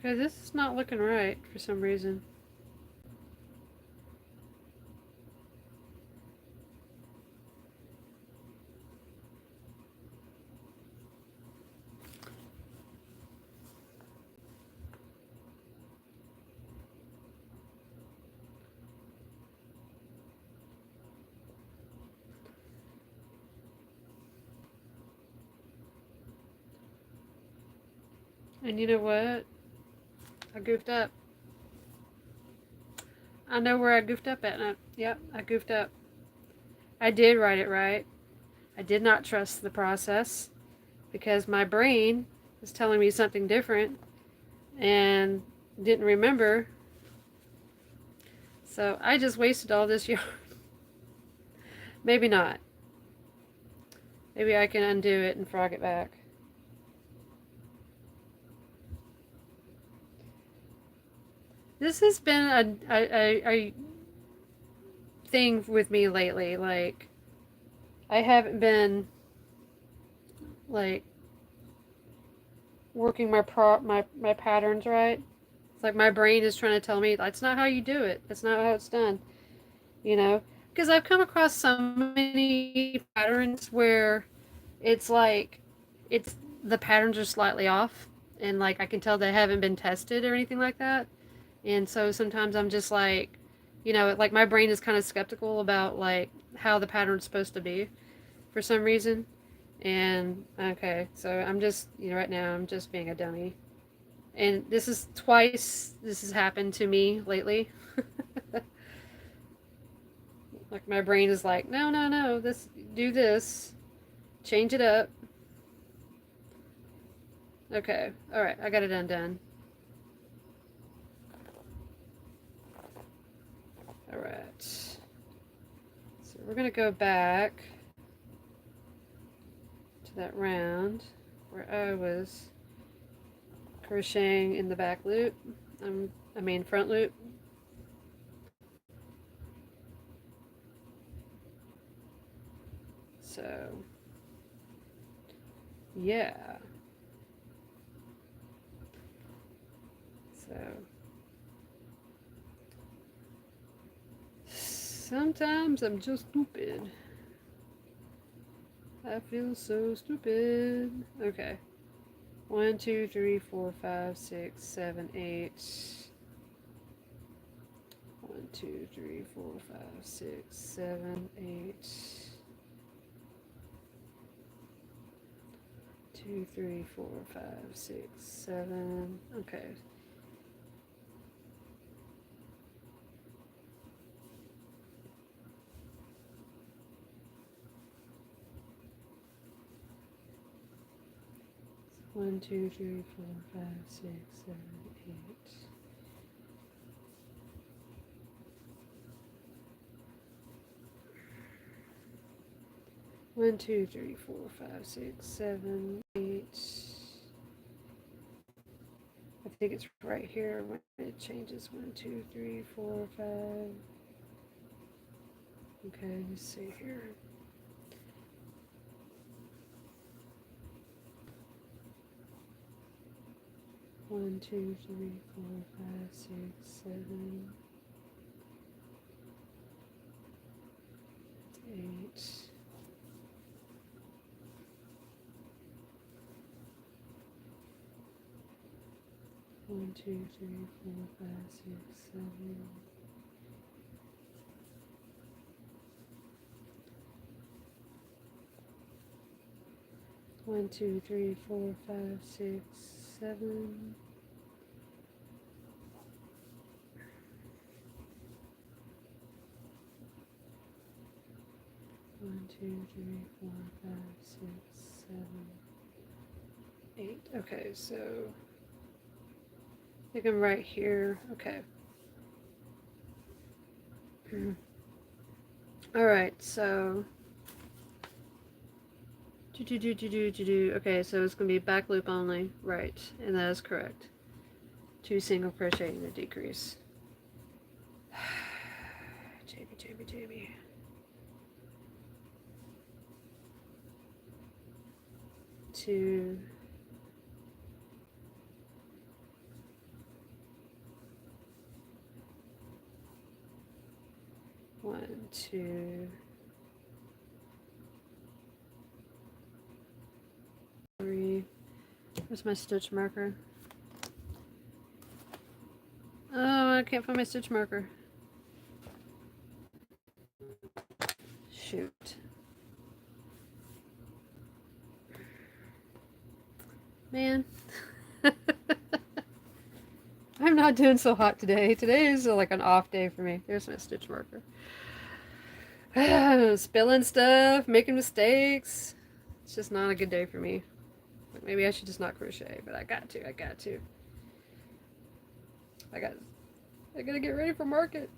[SPEAKER 1] Okay, this is not looking right for some reason. And you know what? I goofed up. I know where I goofed up at. Yep, I goofed up. I did write it right. I did not trust the process because my brain was telling me something different and didn't remember. So I just wasted all this yarn. Maybe not. Maybe I can undo it and frog it back. This has been a thing with me lately. Like, I haven't been, like, working my patterns right. It's like my brain is trying to tell me that's not how you do it. That's not how it's done. You know, because I've come across so many patterns where it's like it's the patterns are slightly off, and like I can tell they haven't been tested or anything like that. And so sometimes I'm just like, you know, like my brain is kind of skeptical about like how the pattern's supposed to be for some reason. And okay, so I'm just, you know, right now I'm just being a dummy. And this is twice this has happened to me lately. Like my brain is like, no, no, no, this, do this, change it up. Okay, all right, I got it undone. All right, so we're gonna go back to that round where I was crocheting in the back loop. I mean front loop. So yeah. So sometimes I'm just stupid. I feel so stupid. Okay. 1, 2, 3, 4, 5, 6, 7, 8. 1, 2, 3, 4, 5, 6, 7, 8. 2, 3, 4, 5, 6, 7. Okay. One, two, three, four, five, six, 7, 8. One, two, three, four, five, 6, 7, 8. I think it's right here when it changes. 1, 2, 3, 4, 5. Okay, let's see here. One, two, three, four, five, 6, 7, 8. One, two, three, four, five, 6, 7. 1, 2, 3, 4, 5, 6, 7. 1, 2, 3, 4, 5, 6, 7, 8. Okay, so I think I'm right here. Okay. All right, so okay, so it's gonna be back loop only, right? And that is correct. 2 single crochet in a decrease. Jamie. 2. 1, 2, 3. Where's my stitch marker? Oh, I can't find my stitch marker. Shoot. Man. I'm not doing so hot today. Today is like an off day for me. There's my stitch marker. Spilling stuff, making mistakes. It's just not a good day for me. Like maybe I should just not crochet, but I got to. I gotta get ready for market.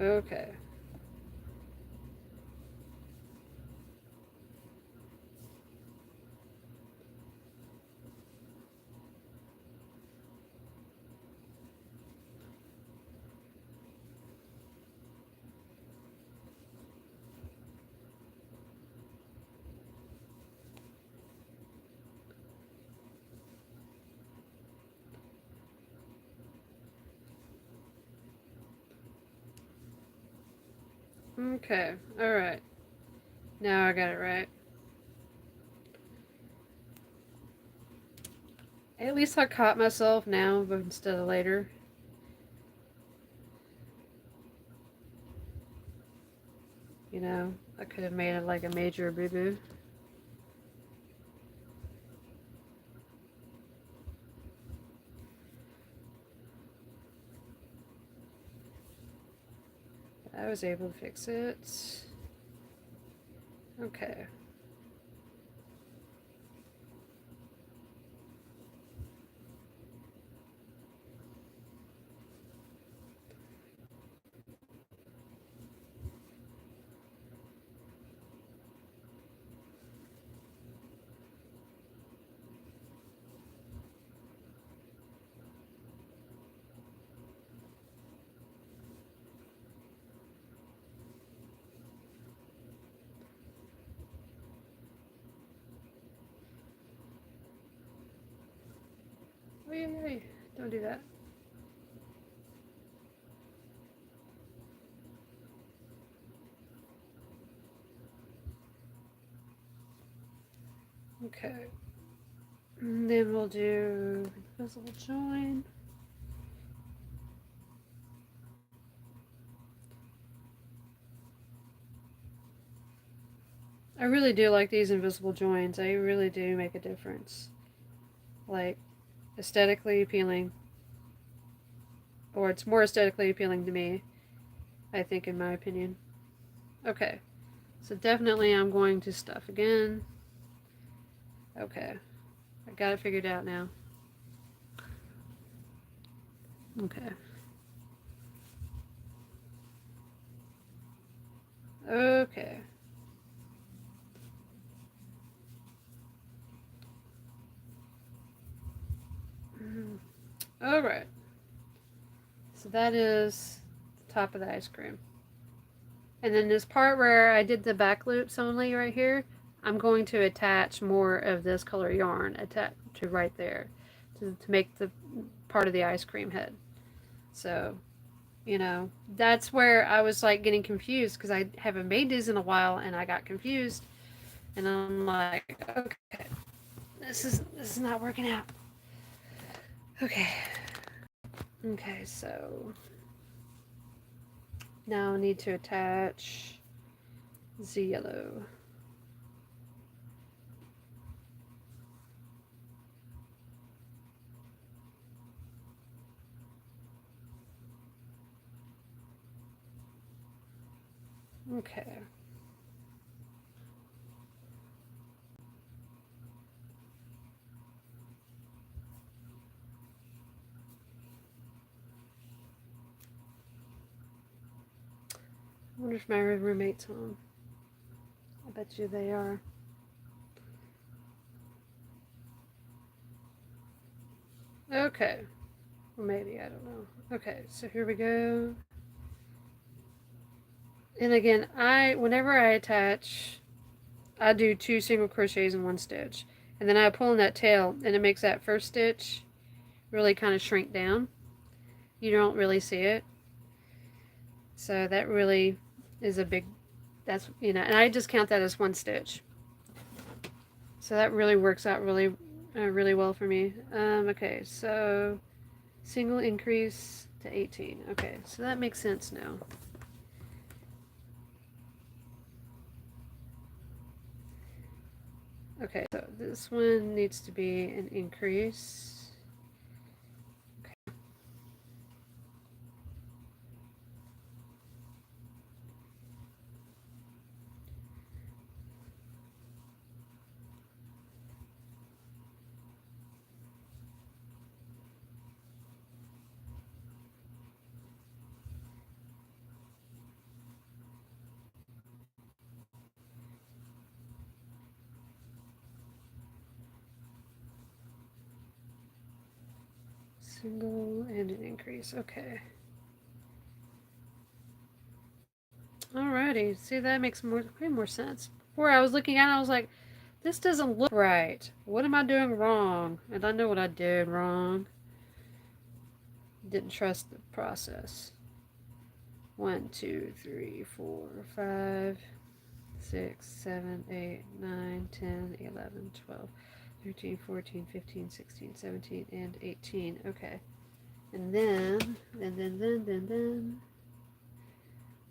[SPEAKER 1] Okay. Okay, alright. Now I got it right. At least I caught myself now instead of later. You know, I could have made it like a major boo-boo. I was able to fix it. Okay. Wait, don't do that. Okay. And then we'll do invisible join. I really do like these invisible joins. They really do make a difference. Like, aesthetically appealing. Or it's more aesthetically appealing to me, I think, in my opinion. Okay. So definitely I'm going to stuff again. Okay. I got it figured out now. Okay. Okay. Alright. So that is the top of the ice cream. And then this part where I did the back loops only right here, I'm going to attach more of this color yarn attached to right there to make the part of the ice cream head. So, you know, that's where I was like getting confused because I haven't made these in a while and I got confused. And I'm like, okay, this is not working out. Okay. Okay, so now I need to attach the yellow. Okay. I wonder if my roommate's home. I bet you they are. Okay. Or maybe, I don't know. Okay, so here we go. And again, whenever I attach, I do 2 single crochets in 1 stitch. And then I pull in that tail and it makes that first stitch really kind of shrink down. You don't really see it. So that really is a big, that's, you know, and I just count that as 1 stitch. So that really works out really well for me. Okay, so single increase to 18. Okay, so that makes sense now. Okay, so this one needs to be an increase. Okay. Single and an increase. Okay. Alrighty. See, that makes way more sense. Before I was looking at it, I was like, this doesn't look right. What am I doing wrong? And I know what I did wrong. Didn't trust the process. 1, 2, 3, 4, 5, 6, 7, 8, 9, 10, 11, 12, 13, 14, 15, 16, 17, and 18. Okay. And then,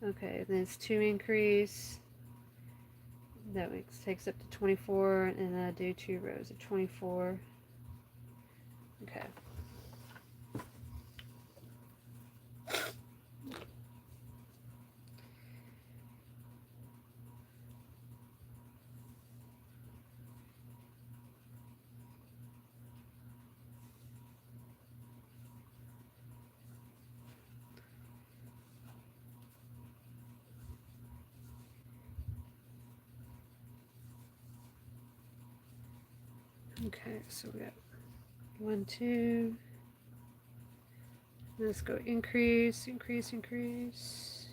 [SPEAKER 1] okay, then it's 2 increase. That takes up to 24, and then I do 2 rows of 24. Okay. Okay, so we got 1, 2. Let's go increase, increase, increase.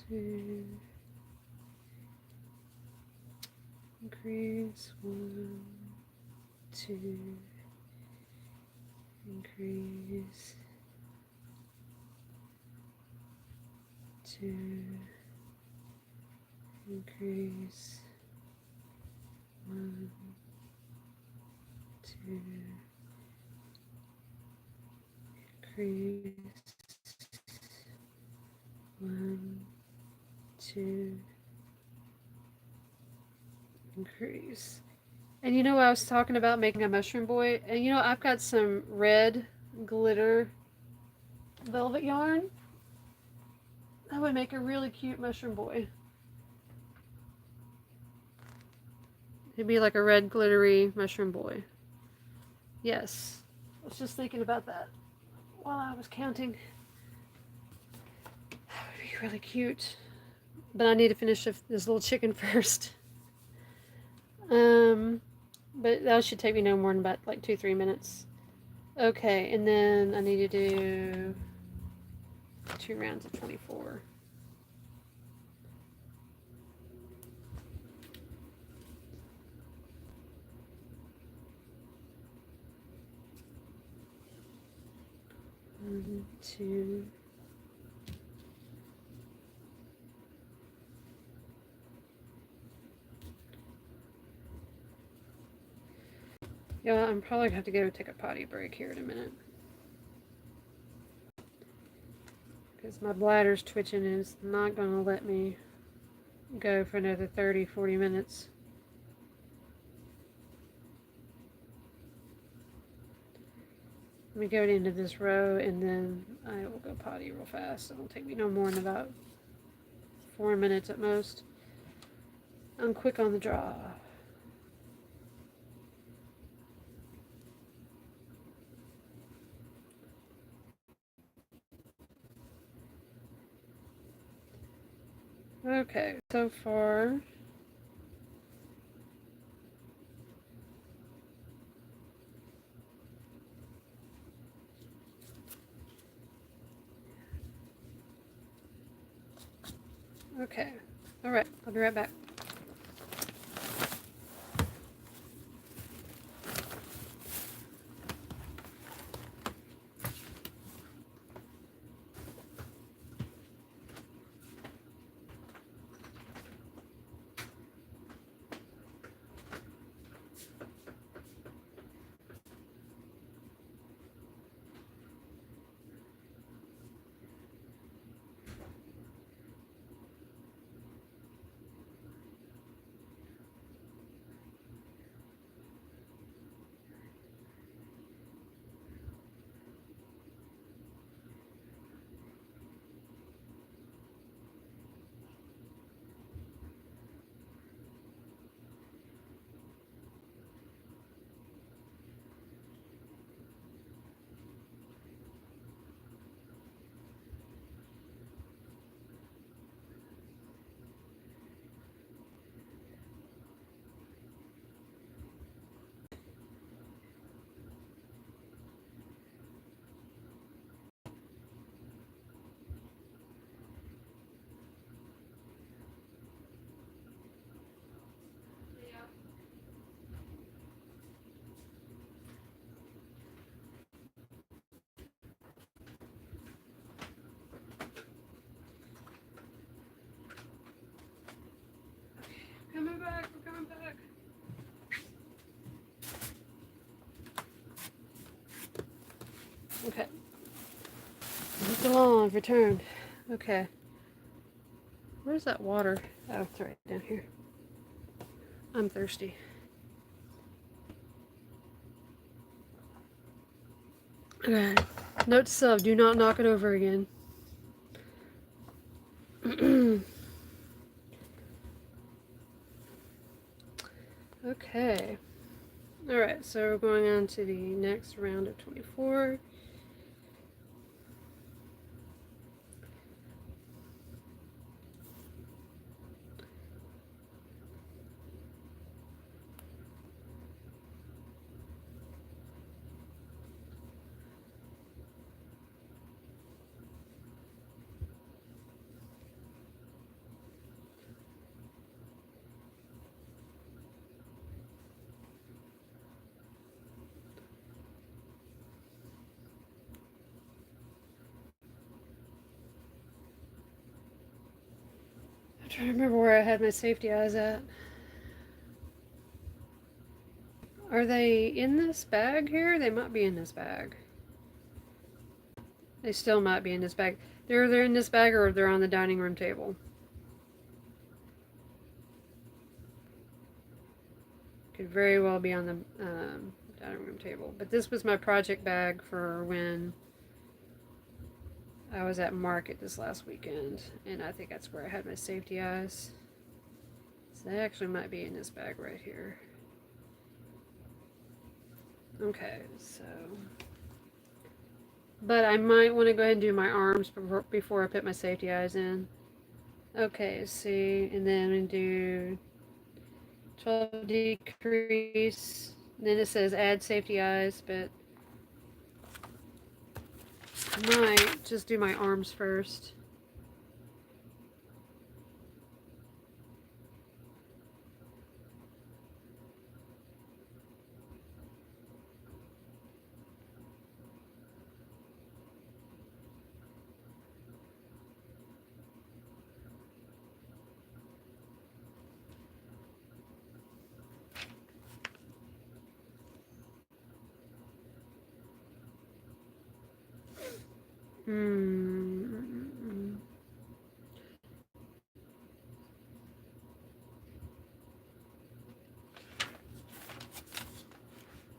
[SPEAKER 1] 2. Increase, 1, 2. Increase, 2. Increase, 1, 2. Increase, 1, 2. Increase. And you know, I was talking about making a mushroom boy, and you know, I've got some red glitter velvet yarn. That would make a really cute mushroom boy. It'd be like a red glittery mushroom boy. Yes. I was just thinking about that while I was counting. That would be really cute. But I need to finish this little chicken first. But that should take me no more than about like 2-3 minutes. Okay, and then I need to do 2 rounds of 24. One, 2. Yeah, I'm probably gonna have to go take a potty break here in a minute. Because my bladder's twitching and it's not gonna let me go for another 30-40 minutes. Let me go into this row and then I will go potty real fast. It'll take me no more than about 4 minutes at most. I'm quick on the draw. Okay, so far okay. Alright, I'll be right back. Still on, returned. Okay. Where's that water? Oh, it's right down here. I'm thirsty. Okay. Note to self, do not knock it over again. Okay. Alright, so we're going on to the next round of 24. I'm trying to remember where I had my safety eyes at. Are they in this bag here? They might be in this bag. They still might be in this bag. They're in this bag or they're on the dining room table. Could very well be on the dining room table. But this was my project bag for when I was at market this last weekend. And I think that's where I had my safety eyes. So they actually might be in this bag right here. Okay, so... But I might want to go ahead and do my arms before I put my safety eyes in. Okay, see, and then we do 12 decrease. And then it says add safety eyes, but I might just do my arms first.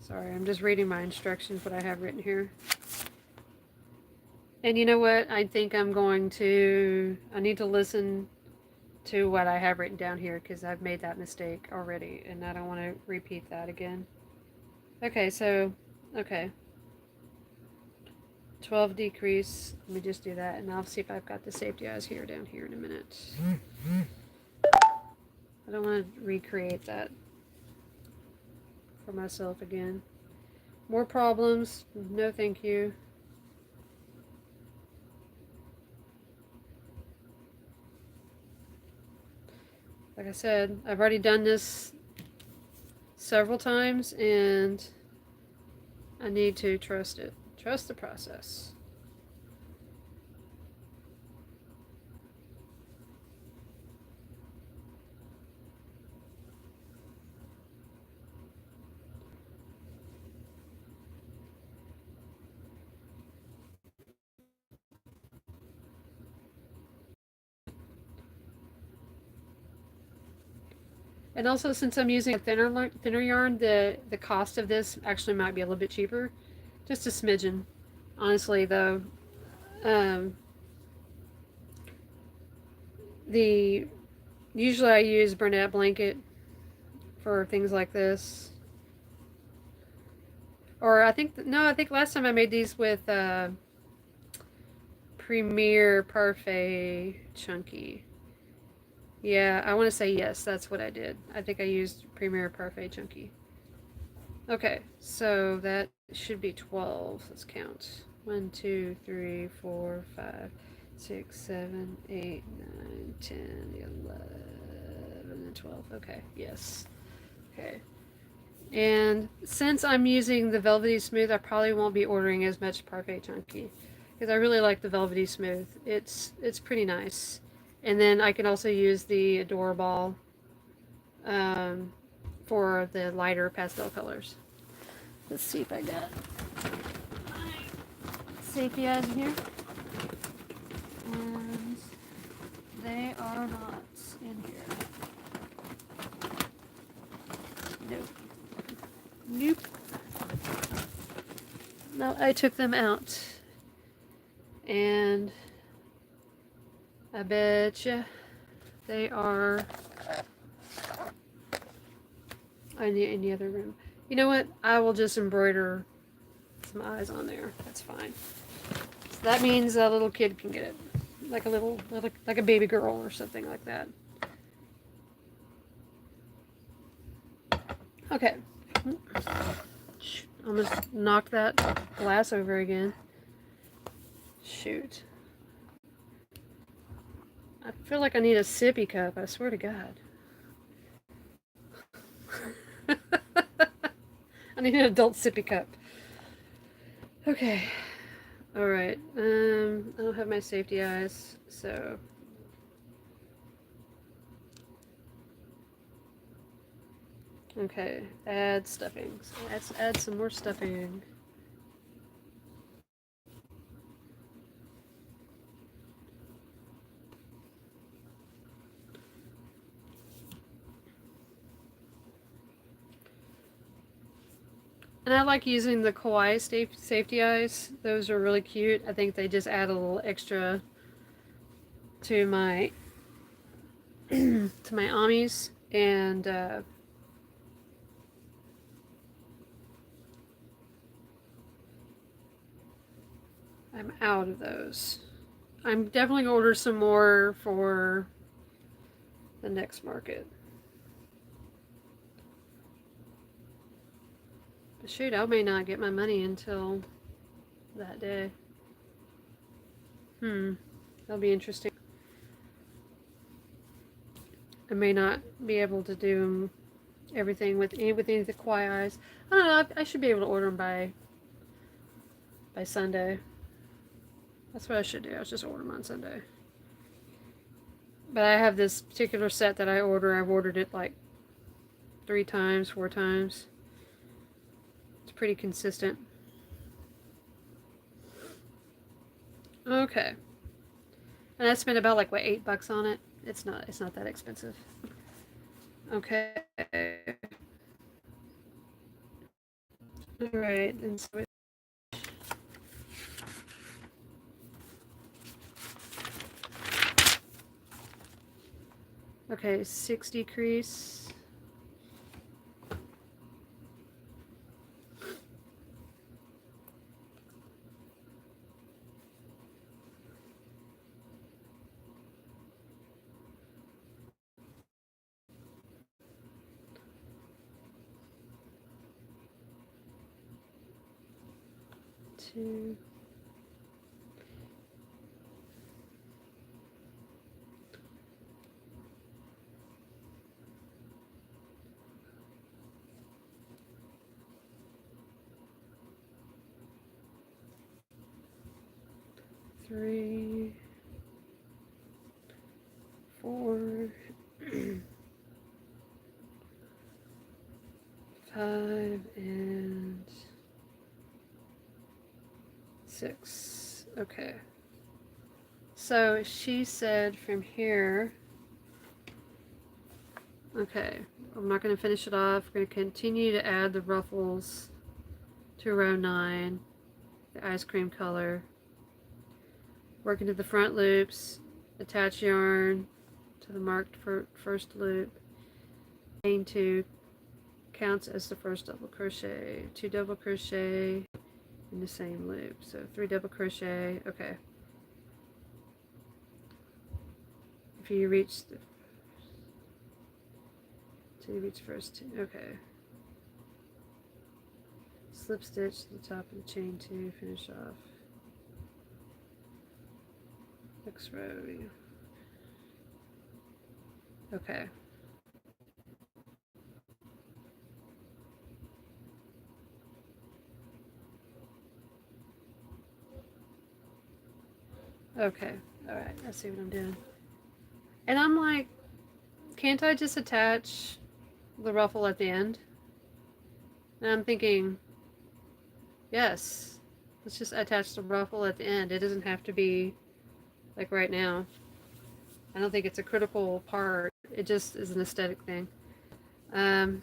[SPEAKER 1] Sorry, I'm just reading my instructions, what I have written here. And you know what? I think I need to listen to what I have written down here because I've made that mistake already and I don't want to repeat that again. Okay, so, okay. 12 decrease. Let me just do that and I'll see if I've got the safety eyes here down here in a minute. I don't want to recreate that for myself again. More problems? No thank you. Like I said, I've already done this several times and I need to trust it. Trust the process. And also, since I'm using a thinner yarn, the cost of this actually might be a little bit cheaper. Just a smidgen. Honestly, though, usually I use Bernat blanket for things like this. Or I think last time I made these with Premier Parfait Chunky. Yeah, I want to say yes, that's what I did. I think I used Premier Parfait Chunky. Okay, so that should be 12. Let's count. 1, 2, 3, 4, 5, 6, 7, 8, 9, 10, 11, and 12. Okay, yes. Okay. And since I'm using the Velvety Smooth, I probably won't be ordering as much Parfait Chunky because I really like the Velvety Smooth. It's pretty nice. And then I can also use the Adorable for the lighter pastel colors. Let's see if I got my safety eyes in here. and they are not in here. Nope. Nope. No, I took them out. And I bet you they are in the other room. You know what? I will just embroider some eyes on there. That's fine. So that means a little kid can get it. Like like a baby girl or something like that. Okay. Almost knocked that glass over again. Shoot. I feel like I need a sippy cup, I swear to God. I need an adult sippy cup. Okay. Alright. I don't have my safety eyes, so. Okay. Add stuffings. Let's add some more stuffing. And I like using the kawaii safety eyes. Those are really cute. I think they just add a little extra to my to my amis, and I'm out of those. I'm definitely gonna order some more for the next market. But shoot, I may not get my money until that day. That'll be interesting. I may not be able to do everything with any of the kawaii eyes. I don't know. I should be able to order them by Sunday. That's what I should do. I should just order them on Sunday. But I have this particular set that I order. I've ordered it like 3 times, 4 times. It's pretty consistent. Okay. And I spent about like what, $8 on it. It's not that expensive. Okay. All right. And so okay, 60 crease. Two. Three, 4, 5, and 6. Okay. So she said from here. Okay, I'm not going to finish it off. We're going to continue to add the ruffles to row 9, the ice cream color. Work into the front loops, attach yarn to the marked first loop. Chain 2 counts as the first double crochet. 2 double crochet in the same loop. So 3 double crochet. Okay. If you reach the till you reach first 2. Okay. Slip stitch to the top of the chain 2. Finish off. Next row. Okay. Okay. Alright, I see what I'm doing. And I'm like, can't I just attach the ruffle at the end? And I'm thinking, yes, let's just attach the ruffle at the end. It doesn't have to be like right now. I don't think it's a critical part. It just is an aesthetic thing um,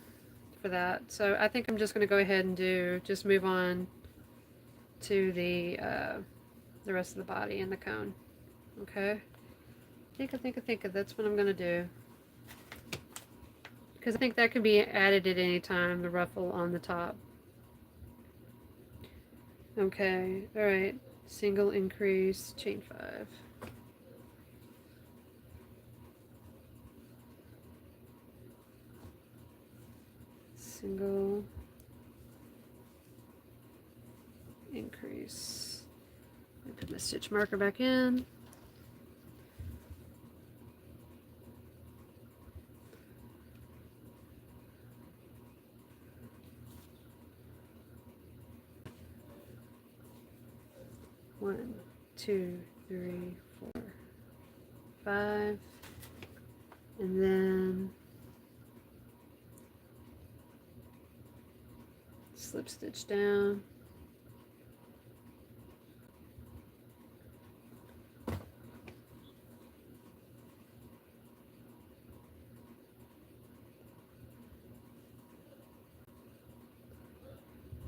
[SPEAKER 1] for that. So I think I'm just going to go ahead and just move on to the rest of the body and the cone. Okay. I think that's what I'm going to do. Because I think that can be added at any time, the ruffle on the top. Okay, alright. Single increase, chain 5. Single increase. I put my stitch marker back in. One, two, three, 4, 5, and then slip stitch down.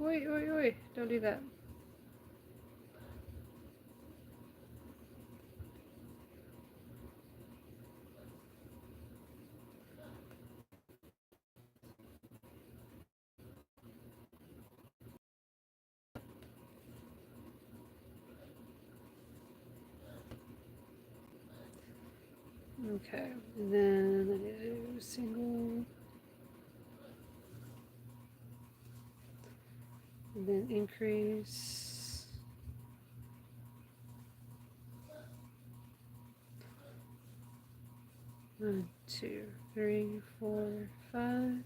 [SPEAKER 1] Wait, wait, wait, don't do that. Okay, and then I need to do single, and then increase. One, two, three, 4, 5.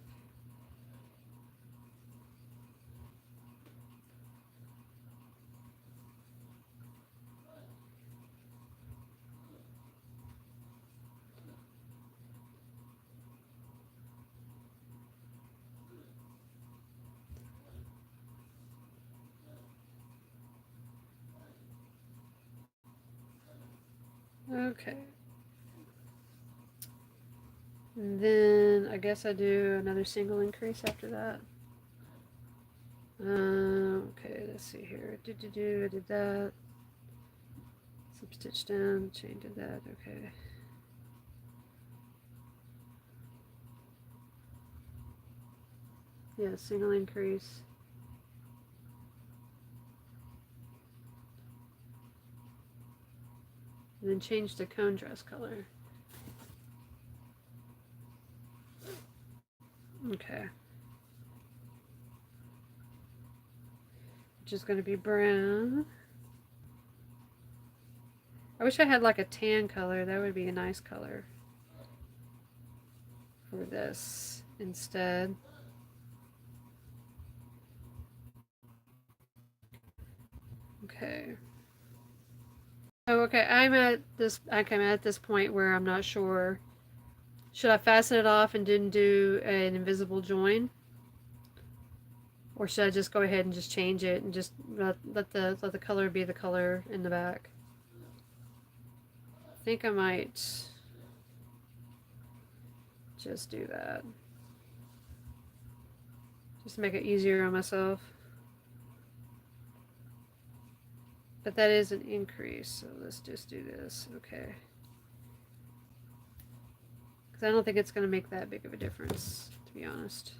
[SPEAKER 1] Okay. And then I guess I do another single increase after that. Okay, let's see here. I did that. Slip stitch down, chain did that. Okay. Yeah, single increase. And then change the cone dress color. Okay. Which is going to be brown. I wish I had like a tan color. That would be a nice color for this instead. Okay. Oh, okay. I'm at this point where I'm not sure. Should I fasten it off and didn't do an invisible join? Or should I just go ahead and just change it and just let the color be the color in the back? I think I might just do that. Just to make it easier on myself. But that is an increase, so let's just do this. Okay. Because I don't think it's going to make that big of a difference, to be honest.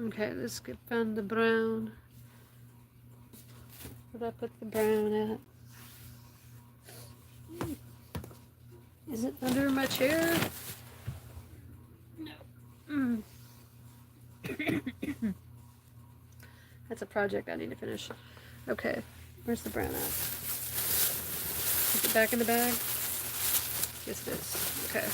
[SPEAKER 1] Okay, let's find the brown. Where did I put the brown at? Is it under my chair? No. That's a project I need to finish. Okay, where's the brown at? Is it back in the bag? Yes, it is. Okay.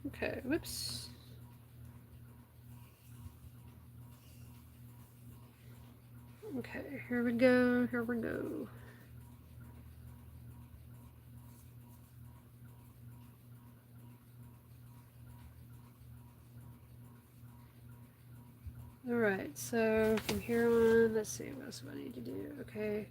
[SPEAKER 1] Okay, whoops. Okay, here we go, here we go. Alright, so from here on, let's see, what else do I need to do? Okay.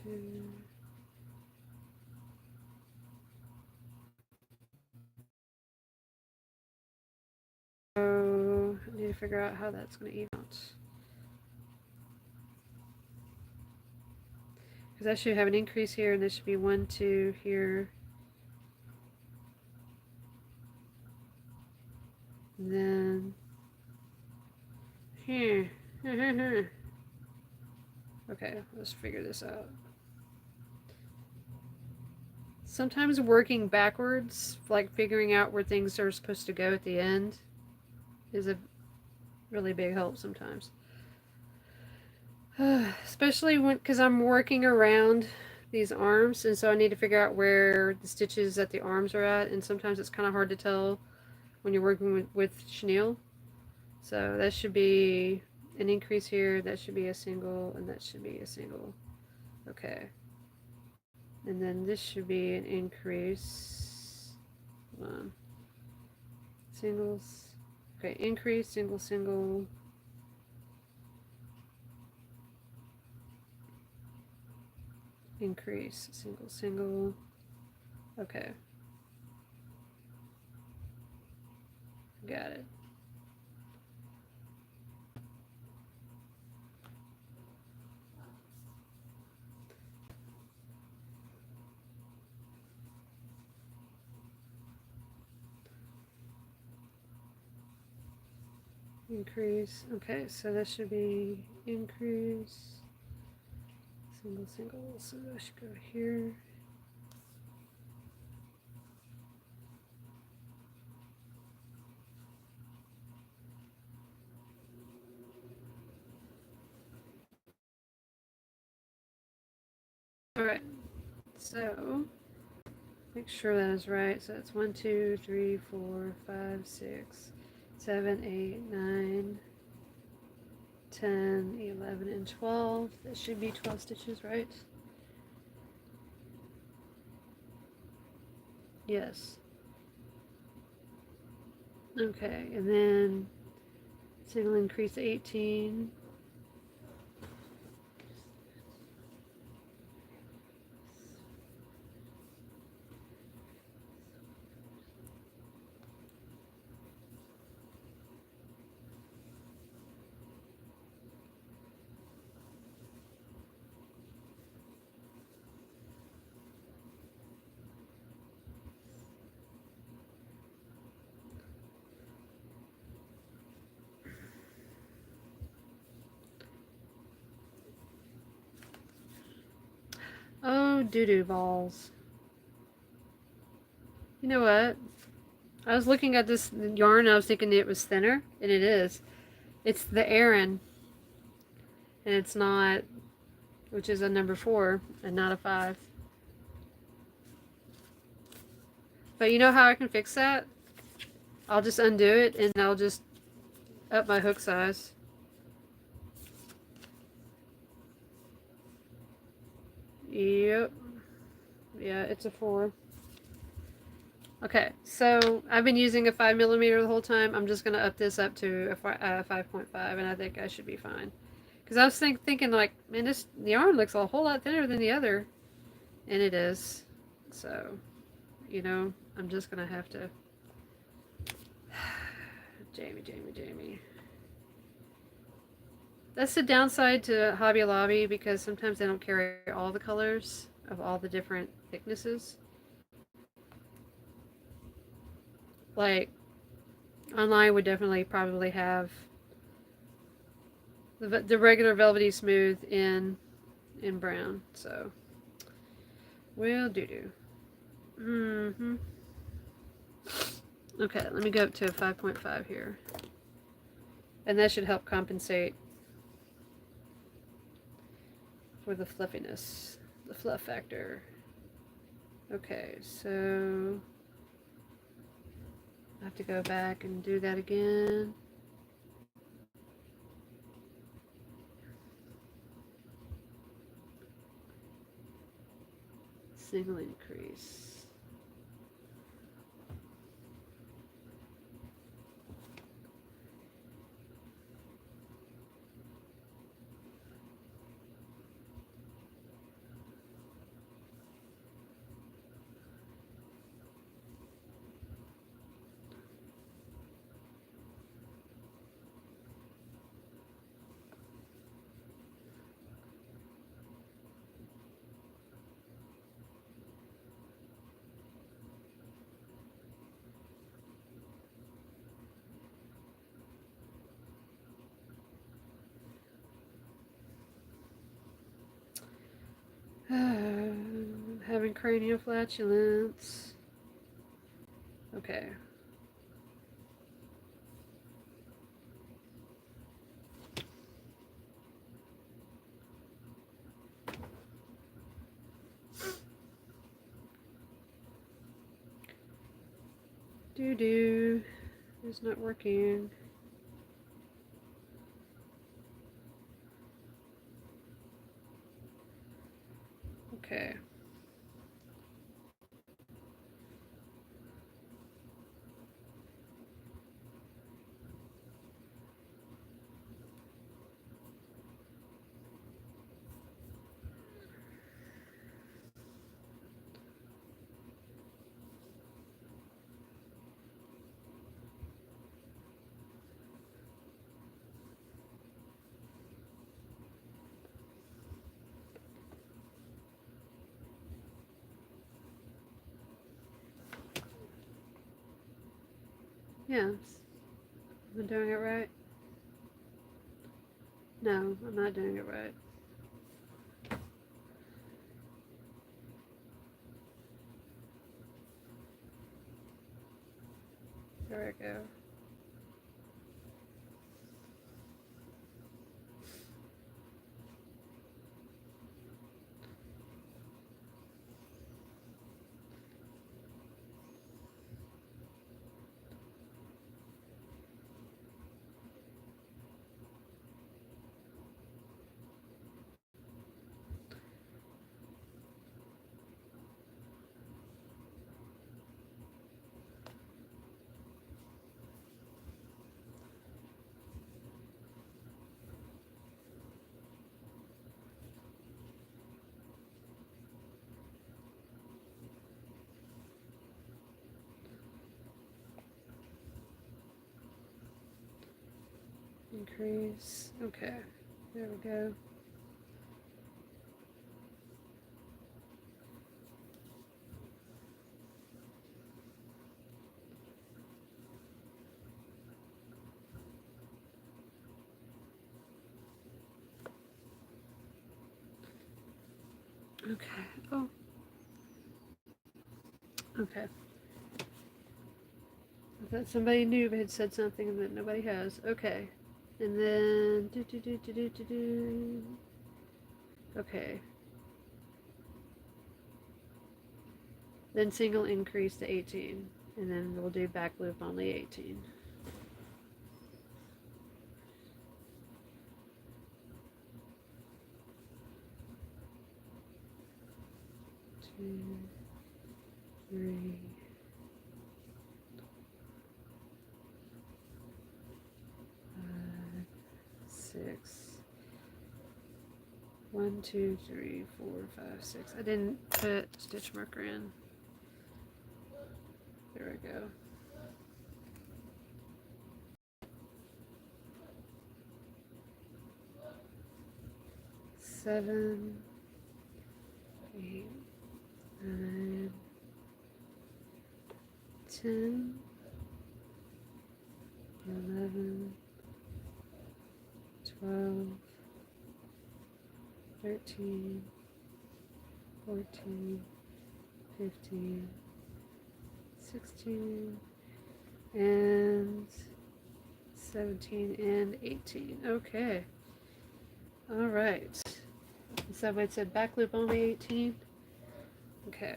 [SPEAKER 1] Two. So I need to figure out how that's going to even out. Because I should have an increase here, and this should be 1, 2 here. And then here. Okay, let's figure this out. Sometimes working backwards, like figuring out where things are supposed to go at the end, is a really big help sometimes. Especially when, because I'm working around these arms, and so I need to figure out where the stitches at the arms are at, and sometimes it's kind of hard to tell when you're working with chenille. So that should be an increase here, that should be a single, and that should be a single. Okay. And then this should be an increase. Hold on. Singles. Okay, increase, single, single. Increase, single, single. Okay. Got it. Increase. Okay, so that should be increase. Single, single. So I should go here. Alright, so make sure that is right. So it's 1, 2, 3, 4, 5, 6, 7, 8, 9, 10, 11, and 12. That should be 12 stitches, right? Yes. Okay, and then single increase 18. Oh, doo-doo balls. You know what? I was looking at this yarn and I was thinking it was thinner, and it is. It's the Aran, and it's not, which is a number 4 and not a 5. But you know how I can fix that? I'll just undo it and I'll just up my hook size. Yep. Yeah, it's a 4. Okay, so I've been using a 5mm the whole time. I'm just going to up this up to a 5.5, and I think I should be fine. Because I was thinking like, man, this the yarn looks a whole lot thinner than the other. And it is. So, you know, I'm just going to have to... Jamie. That's the downside to Hobby Lobby, because sometimes they don't carry all the colors of all the different thicknesses. Like, online would definitely probably have the regular velvety smooth in brown. So, well, doo-doo. Okay, let me go up to a 5.5 here. And that should help compensate for the fluffiness, the fluff factor. Okay, so I have to go back and do that again. Single increase. Having cranial flatulence. Okay. Doo-doo. It's not working. Okay. Yes. Am I doing it right? No, I'm not doing it right. There we go. Increase. Okay. There we go. Okay. Oh. Okay. thought somebody new had said something that nobody has. Okay. And then okay. Then single increase to 18. And then we'll do back loop only 18. Two, three, 5, 6. 1, 2, 3, 4, 5, 6. I didn't put stitch marker in. There we go. 7, 8, 9, 10, 11, 12, 13, 14, 15, 16, and 17, and 18. Okay. All right. Somebody said back loop only 18. Okay.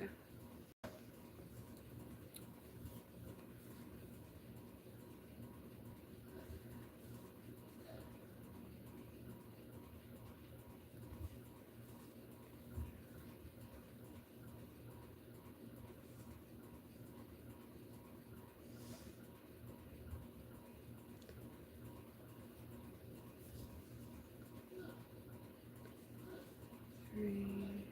[SPEAKER 1] Three,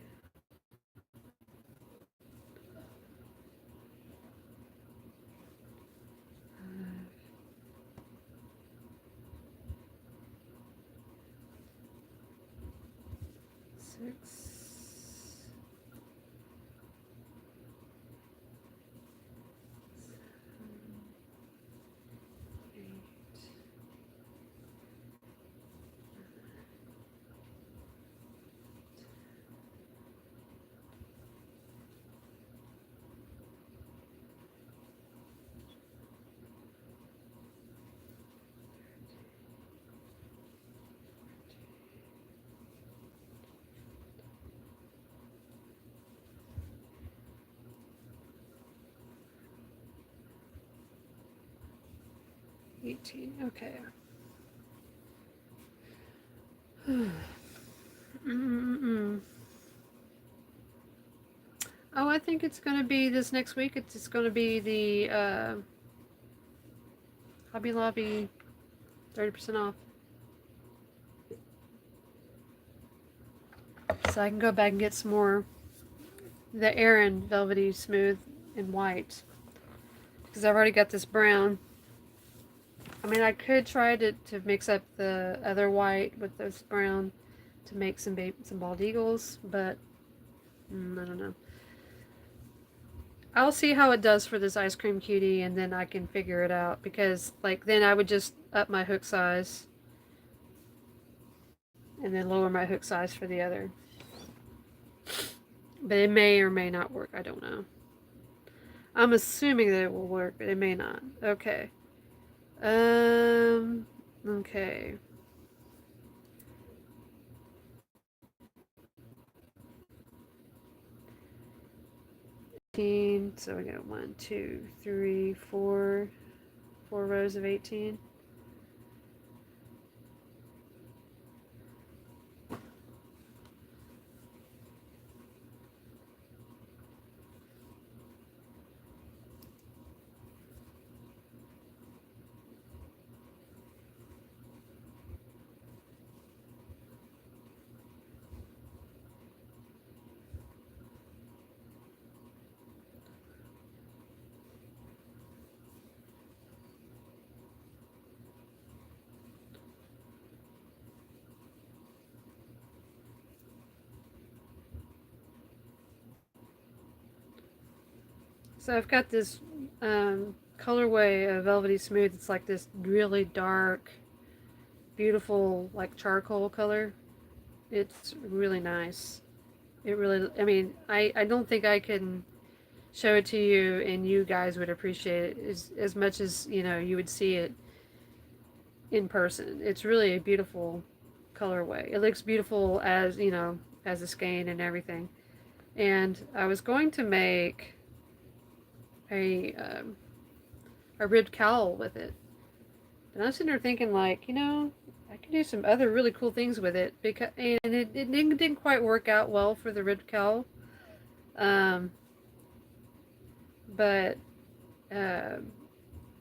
[SPEAKER 1] 5, 6, 8, 18. Okay. Oh, I think it's going to be this next week. It's just going to be the Hobby Lobby 30% off. So I can go back and get some more the Aran Velvety Smooth in white. Because I've already got this brown. I mean, I could try to mix up the other white with this brown to make some bald eagles, but I don't know. I'll see how it does for this ice cream cutie, and then I can figure it out, because like then I would just up my hook size and then lower my hook size for the other. But it may or may not work. I don't know. I'm assuming that it will work, but it may not. Okay. Okay. So we got 1, 2, 3, 4 rows of 18. So I've got this colorway of Velvety Smooth. It's like this really dark, beautiful, like charcoal color. It's really nice. It really, I mean, I don't think I can show it to you and you guys would appreciate it as much as, you know, you would see it in person. It's really a beautiful colorway. It looks beautiful as, you know, as a skein and everything. And I was going to make a ribbed cowl with it. And I was sitting there thinking, like, you know, I could do some other really cool things with it, because and it didn't quite work out well for the ribbed cowl. Um, but uh,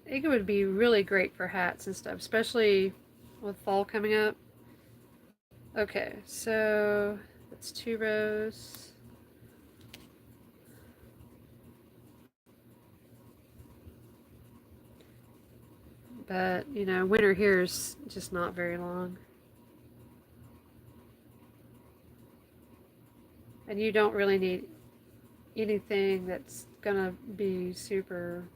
[SPEAKER 1] I think it would be really great for hats and stuff, especially with fall coming up. Okay, so that's 2 rows. But, you know, winter here is just not very long. And you don't really need anything that's gonna be super,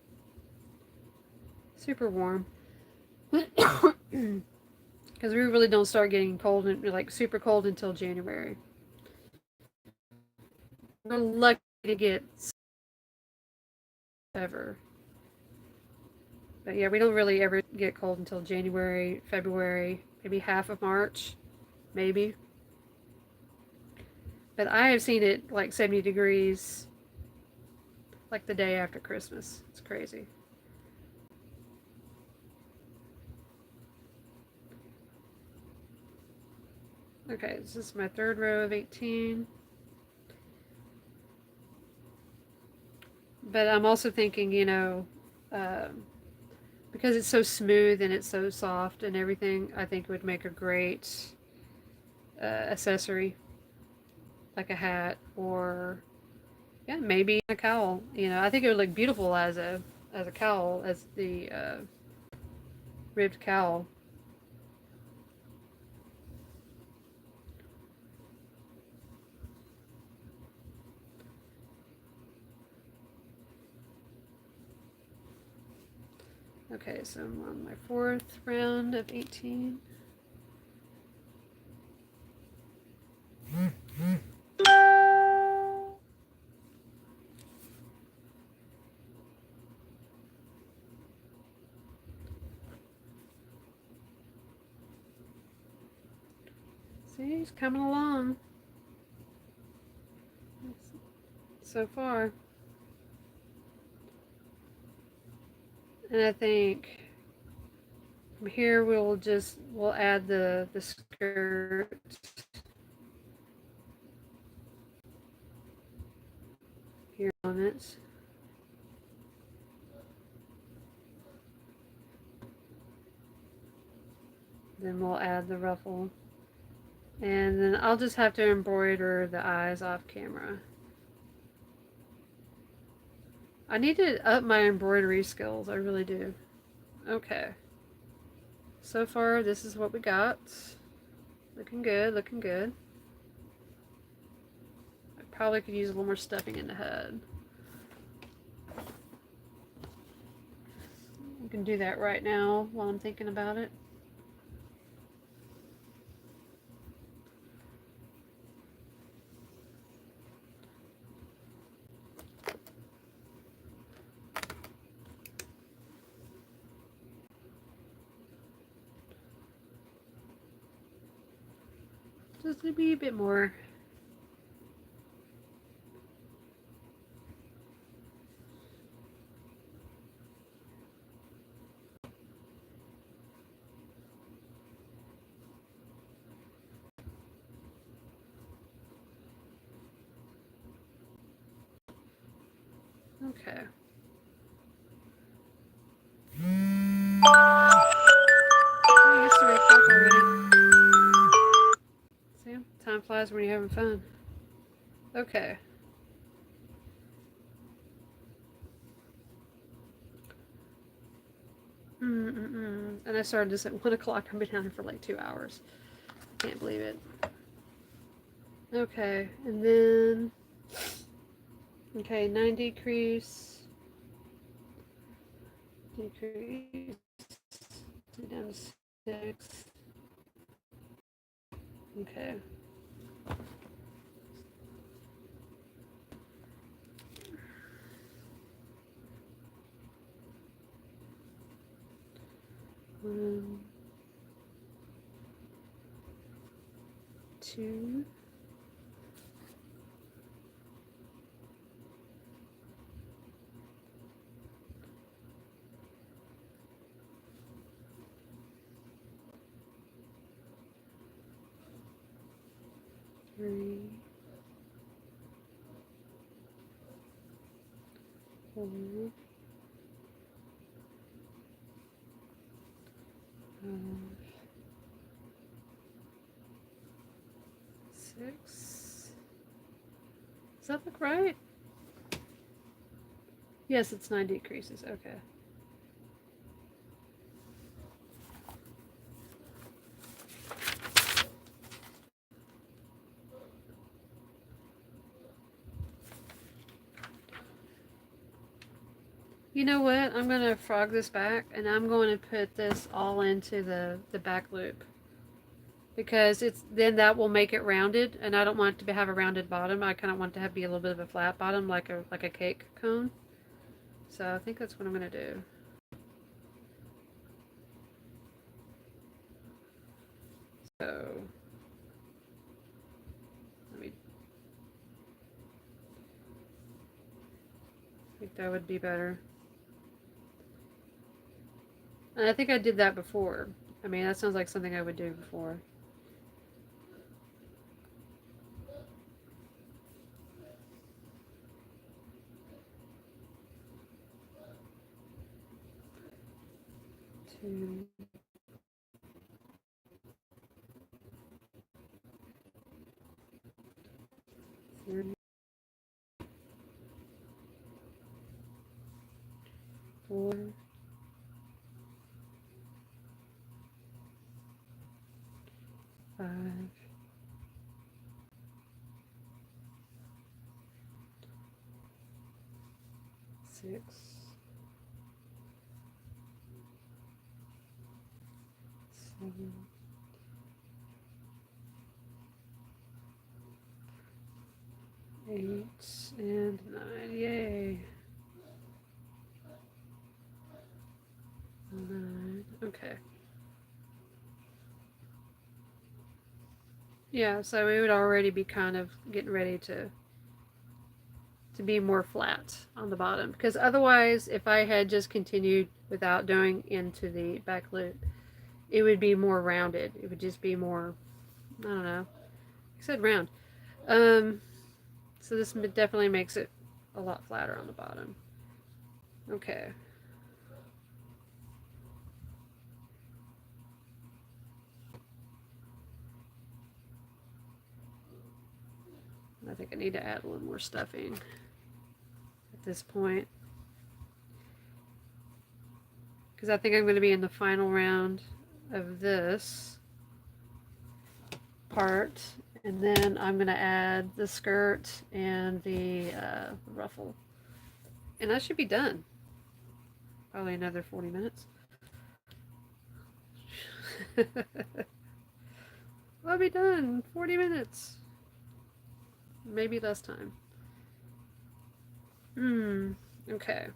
[SPEAKER 1] super warm. Because we really don't start getting cold, and like super cold, until January. We're lucky to get ever. But yeah, we don't really ever get cold until January, February, maybe half of March, maybe. But I have seen it like 70 degrees like the day after Christmas. It's crazy. Okay, this is my 3rd row of 18. But I'm also thinking, you know, because it's so smooth and it's so soft and everything, I think it would make a great accessory, like a hat or, yeah, maybe a cowl. You know, I think it would look beautiful as a cowl, as the ribbed cowl. Okay, so I'm on my 4th round of 18. See, he's coming along so far. And I think from here we'll add the skirt here on it. Then we'll add the ruffle. And then I'll just have to embroider the eyes off camera. I need to up my embroidery skills, I really do. Okay. So far, this is what we got. Looking good, looking good. I probably could use a little more stuffing in the head. I can do that right now while I'm thinking about it. Just to be a bit more. Okay. Oh, it's 3 o'clock already. See, time flies when you're having fun. Okay. And I started this at 1 o'clock. I've been down here for like 2 hours. Can't believe it. Okay, and then, okay, 9 decrease, down to 6. Okay. 1, 2, 3, 4, 5, 6. Does that look right? Yes, it's 9 decreases. Okay. You know what? I'm going to frog this back, and I'm going to put this all into the back loop. Because then that will make it rounded, and I don't want it to have a rounded bottom. I kind of want it to be a little bit of a flat bottom, like a cake cone. So I think that's what I'm going to do. So let me. I think that would be better. And I think I did that before. I mean, that sounds like something I would do before. Two. 3, 4, 5, 6, 7, 8, and 9. Yay. 9. Okay. Yeah, so we would already be kind of getting ready to be more flat on the bottom, because otherwise, if I had just continued without doing into the back loop, it would be more rounded. It would just be more, I don't know, I said round. So this definitely makes it a lot flatter on the bottom. Okay. I think I need to add a little more stuffing at this point, because I think I'm going to be in the final round of this part, and then I'm going to add the skirt and the ruffle, and I should be done. Probably another 40 minutes. I'll be done. 40 minutes. Maybe less time. Okay.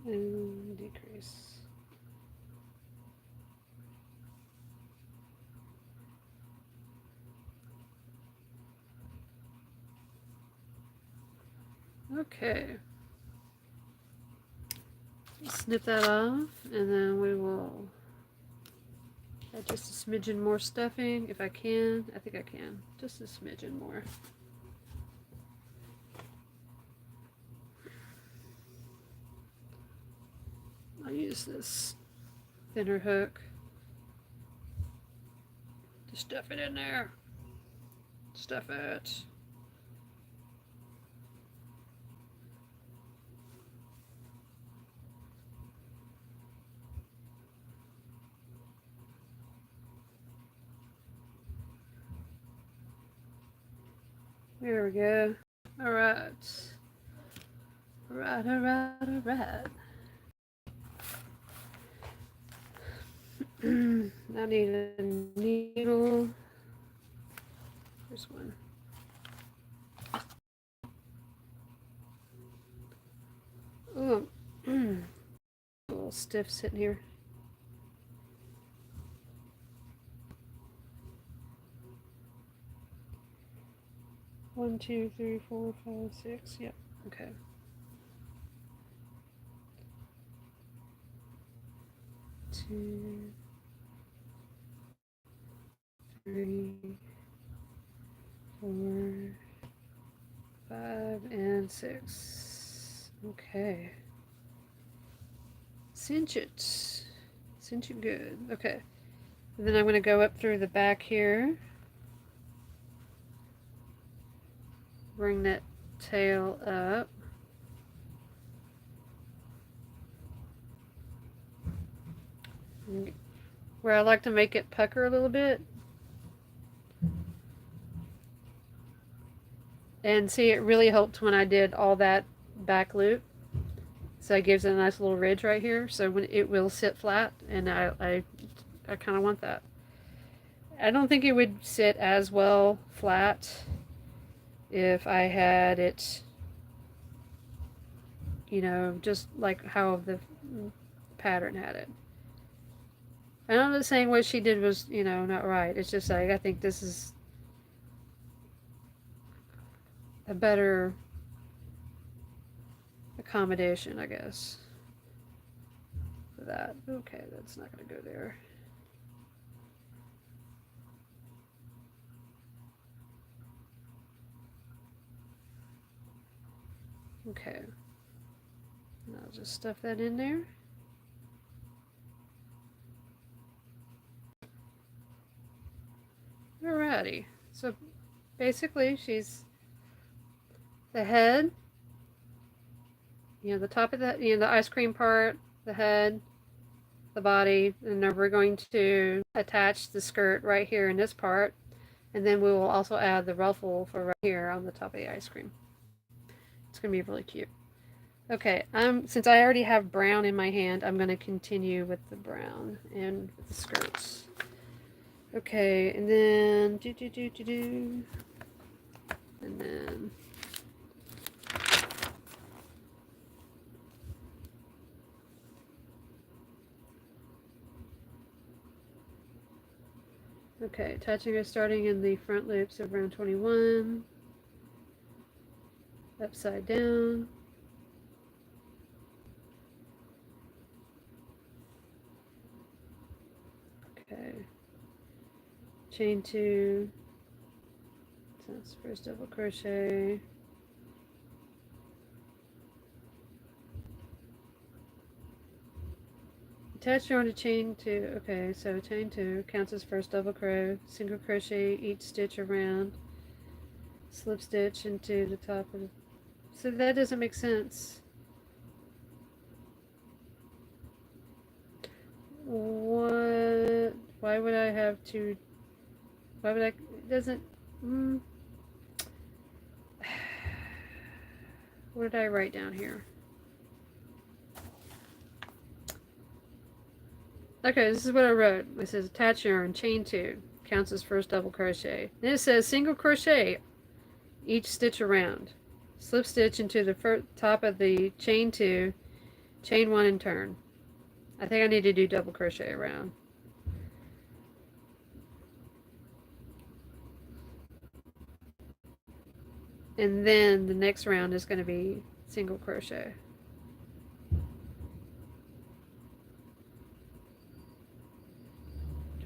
[SPEAKER 1] And decrease. Okay. Snip that off, and then we will add just a smidgen more stuffing if I can. I think I can. Just a smidgen more. I'll use this thinner hook to stuff it in there. Stuff it. There we go. All right. All right, all right, all right. I need a needle. Here's one. Oh, a little stiff sitting here. One, two, three, four, five, six. Yep. Okay. 2, 3, 4, 5, and 6. Okay. Cinch it. Cinch it good. Okay. And then I'm going to go up through the back here. Bring that tail up. Where I like to make it pucker a little bit. And see, it really helped when I did all that back loop. So it gives it a nice little ridge right here. So when it will sit flat, and I kind of want that. I don't think it would sit as well flat if I had it, you know, just like how the pattern had it. I'm not saying what she did was, you know, not right. It's just like I think this is a better accommodation, I guess, for that. Okay, that's not going to go there. Okay. And I'll just stuff that in there. Alrighty. So basically she's the head, you know, the top of the, you know, the ice cream part, the head, the body, and then we're going to attach the skirt right here in this part, and then we will also add the ruffle for right here on the top of the ice cream. It's going to be really cute. Okay, since I already have brown in my hand, I'm going to continue with the brown and with the skirts. Okay, and then and then okay, attaching or starting in the front loops of round 21, upside down. Okay, chain 2, so that's first double crochet, attach yarn to chain 2. Okay, so chain 2 counts as first double crochet, single crochet each stitch around, slip stitch into the top of the, so that doesn't make sense. What? Why would I have to? Why would I? It doesn't. What did I write down here? Okay, this is what I wrote. It says attach yarn, chain 2, counts as first double crochet. Then it says single crochet each stitch around, slip stitch into the top of the chain 2, chain 1 and turn. I think I need to do double crochet around. And then the next round is going to be single crochet.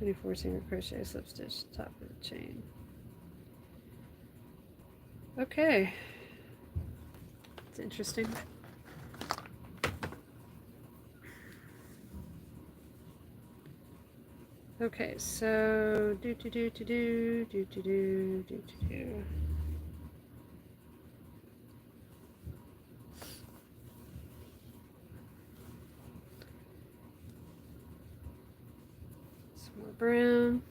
[SPEAKER 1] .24 single crochet, slip stitch, top of the chain. Okay, it's interesting. Okay, so do. Some more brown.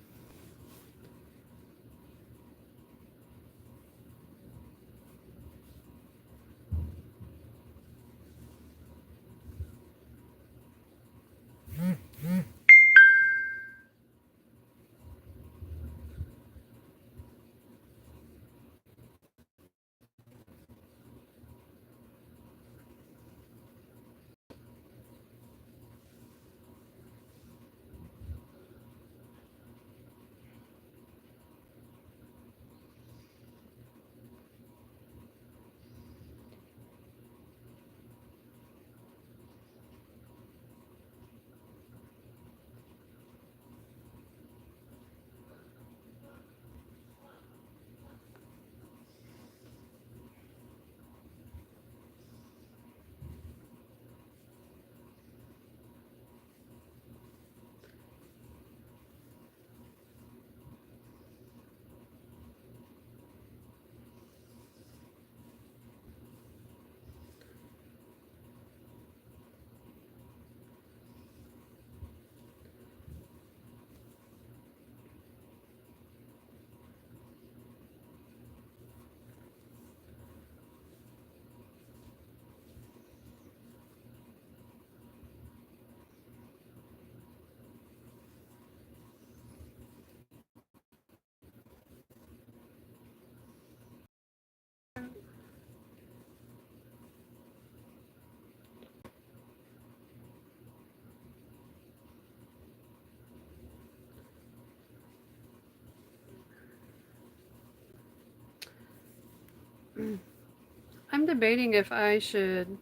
[SPEAKER 1] I'm debating if I should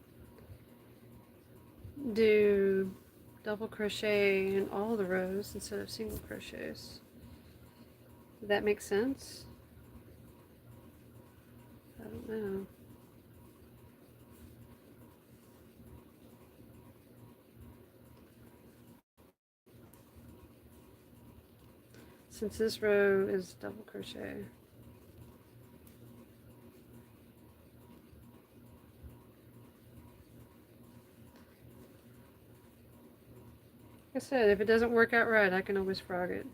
[SPEAKER 1] do double crochet in all the rows instead of single crochets. Does that make sense? I don't know. Since this row is double crochet. Like I said, if it doesn't work out right, I can always frog it.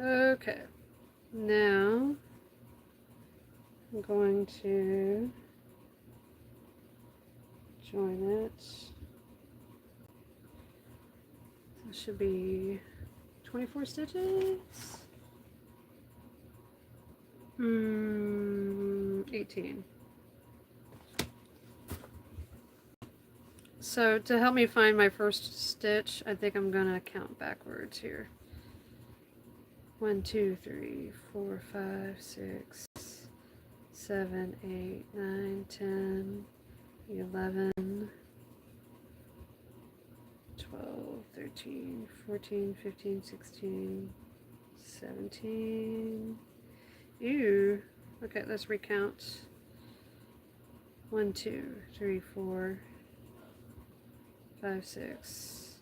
[SPEAKER 1] Okay, now I'm going to join it. That should be 24 stitches. 18. So to help me find my first stitch, I think I'm gonna count backwards here. 1, 2, 3, 4, 5, 6, 7, 8, 9, 10, 11, 12, 13, 14, 15, 16, 17. Ew. Okay, let's recount. 1, 2, 3, 4, 5, 6,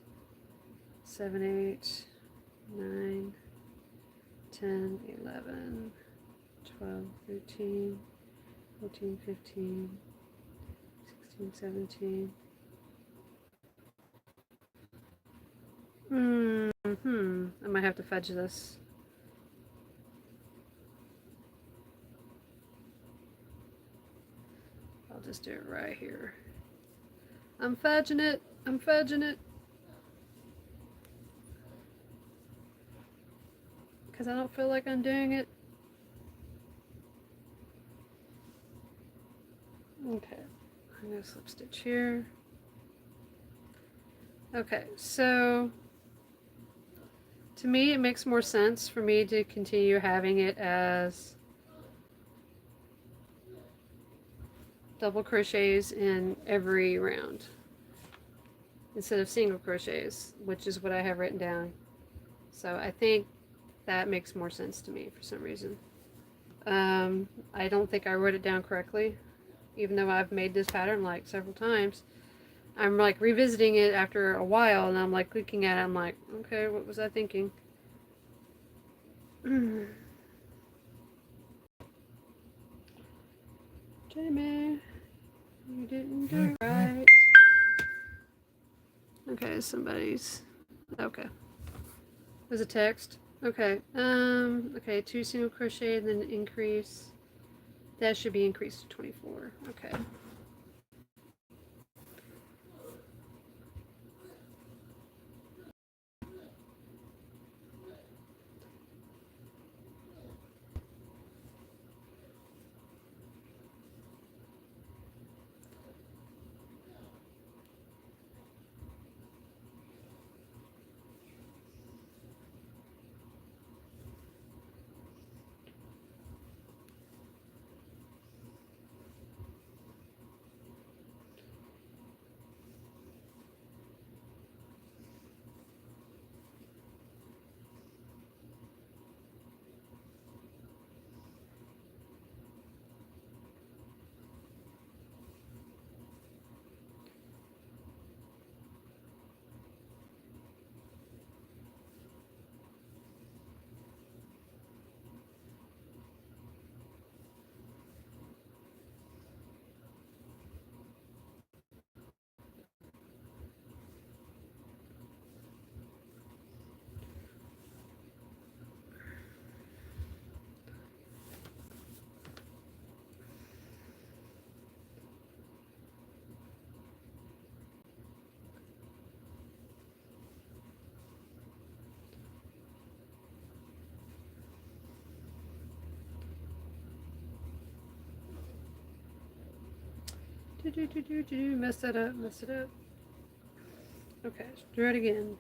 [SPEAKER 1] 7, 8, 9, 10, 11, 12, 13, 14, 15, 16, 17. I might have to fudge this. I'll just do it right here. I'm fudging it. I'm fudging it. Because I don't feel like I'm doing it. Okay. I'm going to slip stitch here. Okay, so to me it makes more sense for me to continue having it as double crochets in every round instead of single crochets, which is what I have written down. So I think that makes more sense to me for some reason. I don't think I wrote it down correctly, even though I've made this pattern like several times. I'm like revisiting it after a while, and I'm like looking at it, I'm like, okay, what was I thinking? Jamie, you didn't do it right. Okay, somebody's, okay. There's a text. Okay, okay, 2 single crochet, then increase. That should be increased to 24. Okay. Mess that up, mess it up. Okay, do it again.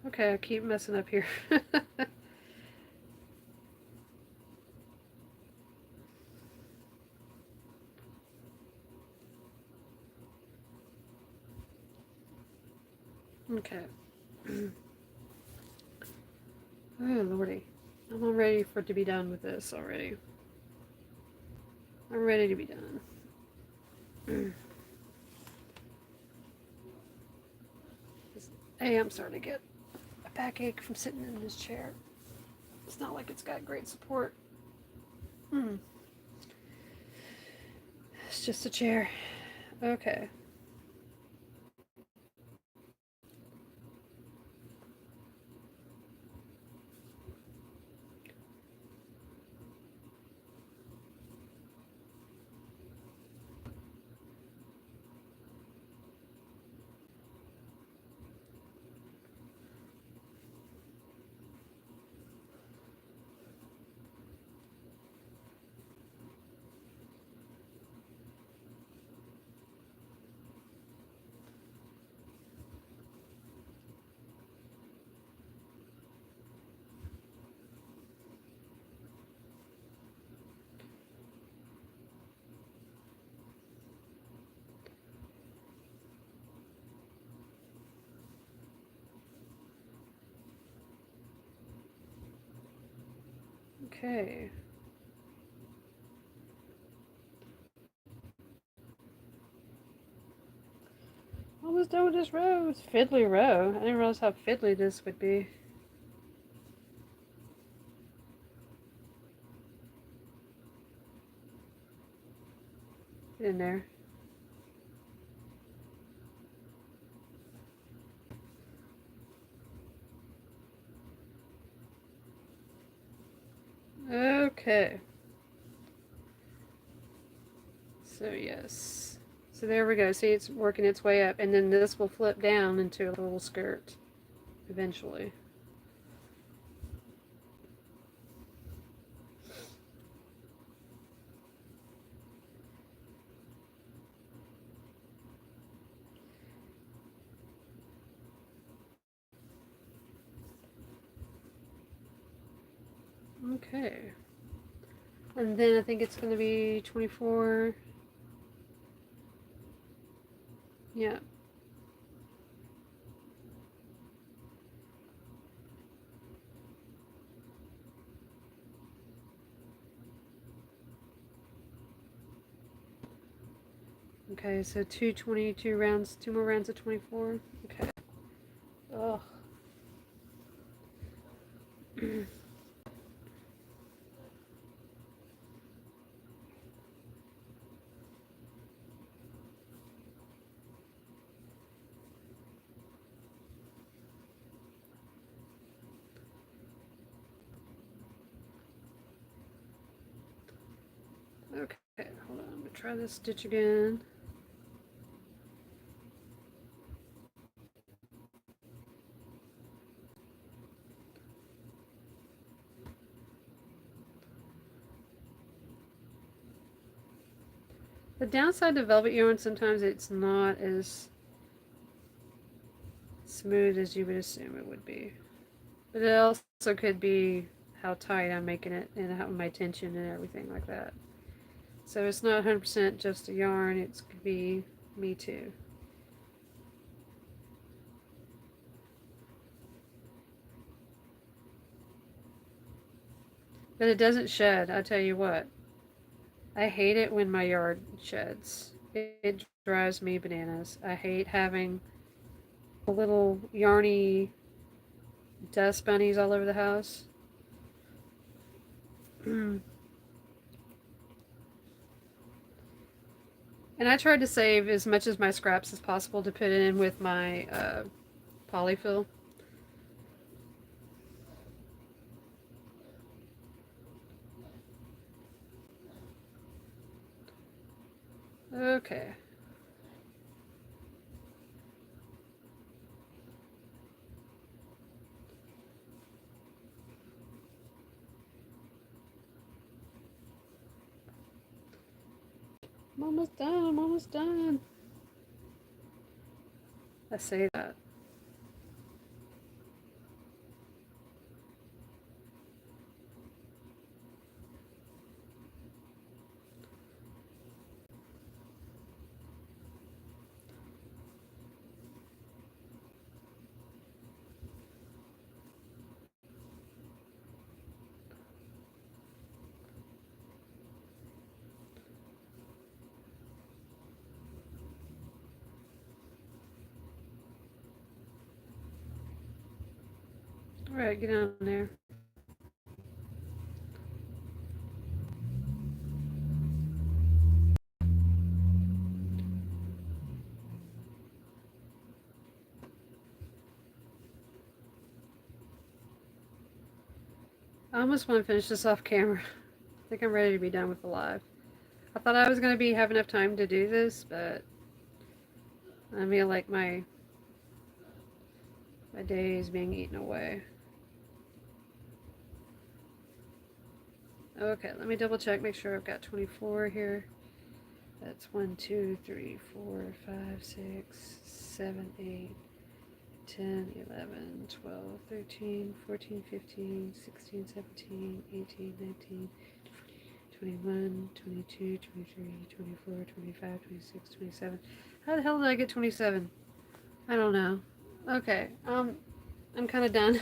[SPEAKER 1] Okay, I keep messing up here. Okay. Oh, lordy. I'm all ready for it to be done with this already. I'm ready to be done. Hey, I'm starting to get a backache from sitting in this chair. It's not like it's got great support. It's just a chair. Okay. Okay. Almost done with this row. It's fiddly row. I didn't realize how fiddly this would be. Get in there. Okay. So yes. So there we go. See, it's working its way up, and then this will flip down into a little skirt eventually. Okay. And then I think it's going to be 24. Yeah. Okay, so 222 rounds, 2 more rounds of 24. Okay. Ugh. Okay, hold on. I'm going to try this stitch again. The downside to velvet yarn, sometimes it's not as smooth as you would assume it would be. But it also could be how tight I'm making it and how my tension and everything like that. So it's not 100% just the yarn, it could be me too. But it doesn't shed, I tell you what. I hate it when my yarn sheds. It drives me bananas. I hate having little yarny dust bunnies all over the house. And I tried to save as much of my scraps as possible to put in with my polyfill. Okay. I'm almost done. I'm almost done. I say that. All right, get on there. I almost want to finish this off camera. I think I'm ready to be done with the live. I thought I was going to have enough time to do this, but I feel like my day is being eaten away. Okay, let me double check, make sure I've got 24 here. That's 1, 2, 3, 4, 5, 6, 7, 8, 10, 11, 12, 13, 14, 15, 16, 17, 18, 19, 21, 22, 23, 24, 25, 26, 27. How the hell did I get 27? I don't know. Okay, I'm kind of done.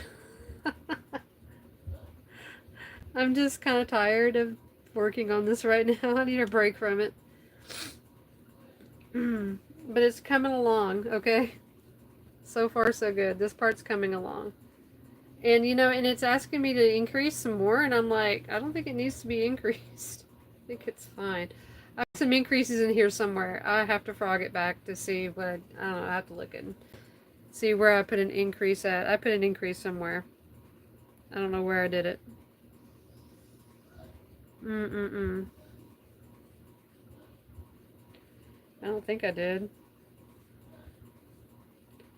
[SPEAKER 1] I'm just kind of tired of working on this right now. I need a break from it. But it's coming along, okay? So far, so good. This part's coming along. And, and it's asking me to increase some more, and I'm like, I don't think it needs to be increased. I think it's fine. I have some increases in here somewhere. I have to frog it back to see what I don't know, I have to look and see where I put an increase at. I put an increase somewhere. I don't know where I did it. Mm-mm-mm. I don't think I did.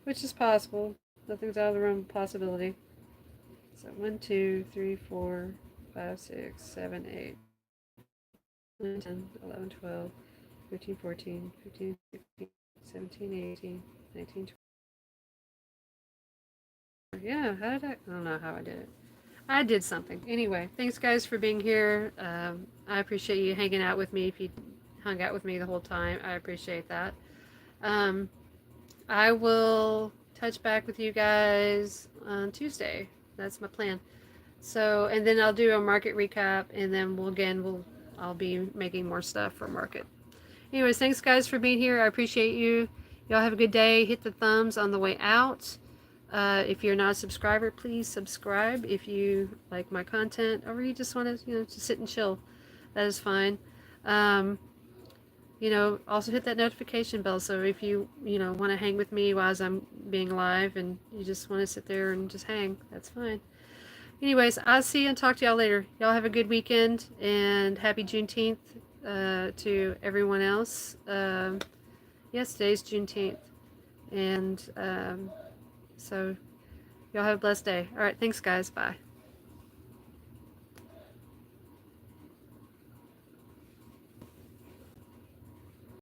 [SPEAKER 1] Which is possible. Nothing's out of the realm of possibility. So 1, 2, 3, 4, 5, 6, 7, 8, 9, 10, 11, 12, 13, 14, 15, 16, 17, 18, 19, 20. Yeah, how did I don't know how I did it. I did something. Anyway, thanks guys for being here. I appreciate you hanging out with me. If you hung out with me the whole time, I appreciate that. Um, I will touch back with you guys on Tuesday. That's my plan. So, and then I'll do a market recap, and then I'll be making more stuff for market. Anyways, thanks guys for being here. I appreciate you. Y'all have a good day. Hit the thumbs on the way out. If you're not a subscriber, please subscribe if you like my content, or you just want to, just sit and chill. That is fine. Um, also hit that notification bell. So if you, want to hang with me while I'm being live, and you just want to sit there and just hang, that's fine. Anyways, I'll see you and talk to y'all later. Y'all have a good weekend, and happy Juneteenth to everyone else. Yes, today's Juneteenth. And so y'all have a blessed day. All right, thanks, guys. Bye.